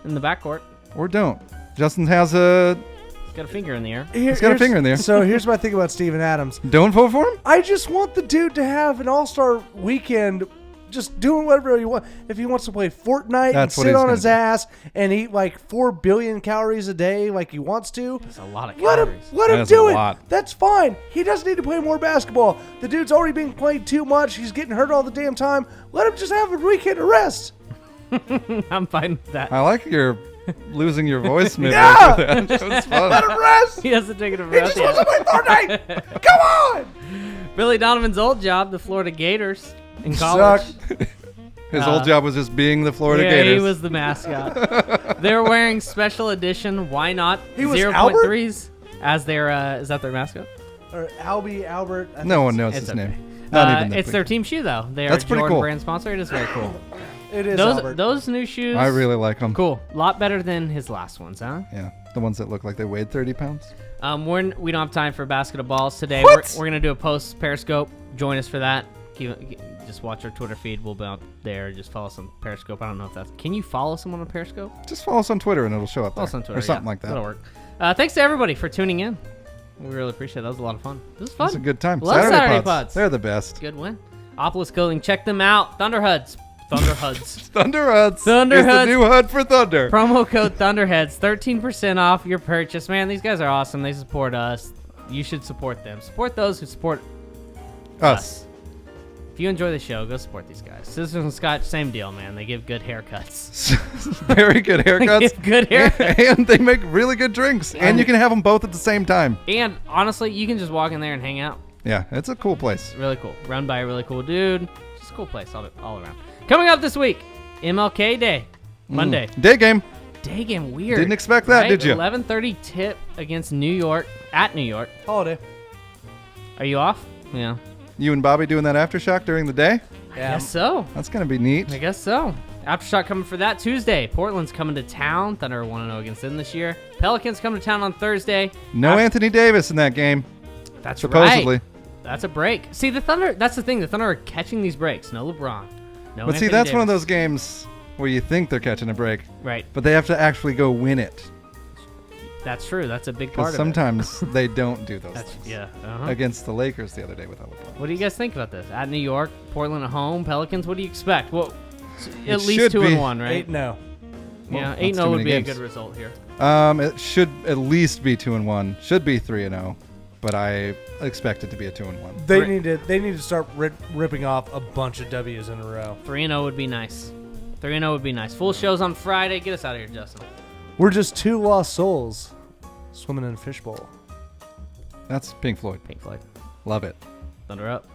in the backcourt. or don't. Justin has a. He's got a finger in the air. He's got a finger in there. So here's my thing about Steven Adams. Don't vote for him. I just want the dude to have an all-star weekend, just doing whatever he wants. If he wants to play Fortnite That's what and sit he's on gonna his do. ass and eat like 4 billion calories a day like he wants to, That's a lot of let him calories. That is do a it. lot. That's fine. He doesn't need to play more basketball. The dude's already being played too much. He's getting hurt all the damn time. Let him just have a weekend of rest. I'm fine with that. I like your losing your voice mid. Yeah! That was fun. Let him rest. He hasn't taken a He breath just wants to yet. play Fortnite. Come on. Billy Donovan's old job, the Florida Gators in college. Suck. His old job was just being the Florida Yeah, Gators. he was the mascot. They're wearing special edition. Why not? He was 0.3s as their. Is that their mascot? Or Albert. I No think one knows It's his okay. name. Not even It's their team shoe though. They are That's a pretty Jordan cool. brand sponsor. It is very cool. It is Albert. Those new shoes. I really like them. Cool. A lot better than his last ones, huh? Yeah, the ones that look like they weighed 30 pounds. We don't have time for basketballs today. What? We're gonna do a post Periscope. Join us for that. Just watch our Twitter feed. We'll be out there. Just follow us on Periscope. I don't know if that's. Can you follow someone on Periscope? Just follow us on Twitter and it'll show up Follow there. us on Twitter or something yeah, like that. That'll work. Thanks to everybody for tuning in. We really appreciate it. That was a lot of fun. This was fun. It's a good time. Love Saturday Pods. They're the best. Good win. Opolis Clothing. Check them out. Thunderheads. Thunderheads. Thunderheads. Thunderheads. Is the new HUD for Thunder. Promo code Thunderheads. 13% off your purchase. Man, these guys are awesome. They support us. You should support them. Support those who support Us. If you enjoy the show, go support these guys. Scissors and Scotch, same deal, man. They give good haircuts. Very good haircuts. Give good haircuts. And they make really good drinks. And you can have them both at the same time. And honestly, you can just walk in there and hang out. Yeah, it's a cool place. Really cool. Run by a really cool dude. Just a cool place all around. Coming up this week, MLK Day, Monday. Day game. Day game, weird. Didn't expect that, right? did you? 11:30 tip against New York, at New York. Holiday. Are you off? Yeah. You and Bobby doing that aftershock during the day? I guess so. That's going to be neat. I guess so. Aftershock coming for that Tuesday. Portland's coming to town. Thunder 1-0 against them this year. Pelicans coming to town on Thursday. No Anthony Davis in that game. That's supposedly. right. That's a break. See, the Thunder, that's the thing. The Thunder are catching these breaks. No LeBron. No But see, Anthony that's one of Davis. those games where you think they're catching a break, Right. but they have to actually go win it. That's true. That's a big part Because of sometimes they don't do those it. That's, things. yeah. Uh-huh. Against the Lakers the other day without LeBron. What do you guys think about this? At New York, Portland at home, Pelicans, what do you expect? Well, It at least should 2-1, right? 8-0. Yeah, That's 8-0 too would many be a games. good result here. It should at least be 2-1. Should be 3-0, but I expect it to be a 2-1. They need to start ripping off a bunch of W's in a row. 3-0 would be nice. 3-0 would be nice. Full shows on Friday. Get us out of here, Justin. We're just two lost souls swimming in a fishbowl. That's Pink Floyd. Pink Floyd. Love it. Thunder up.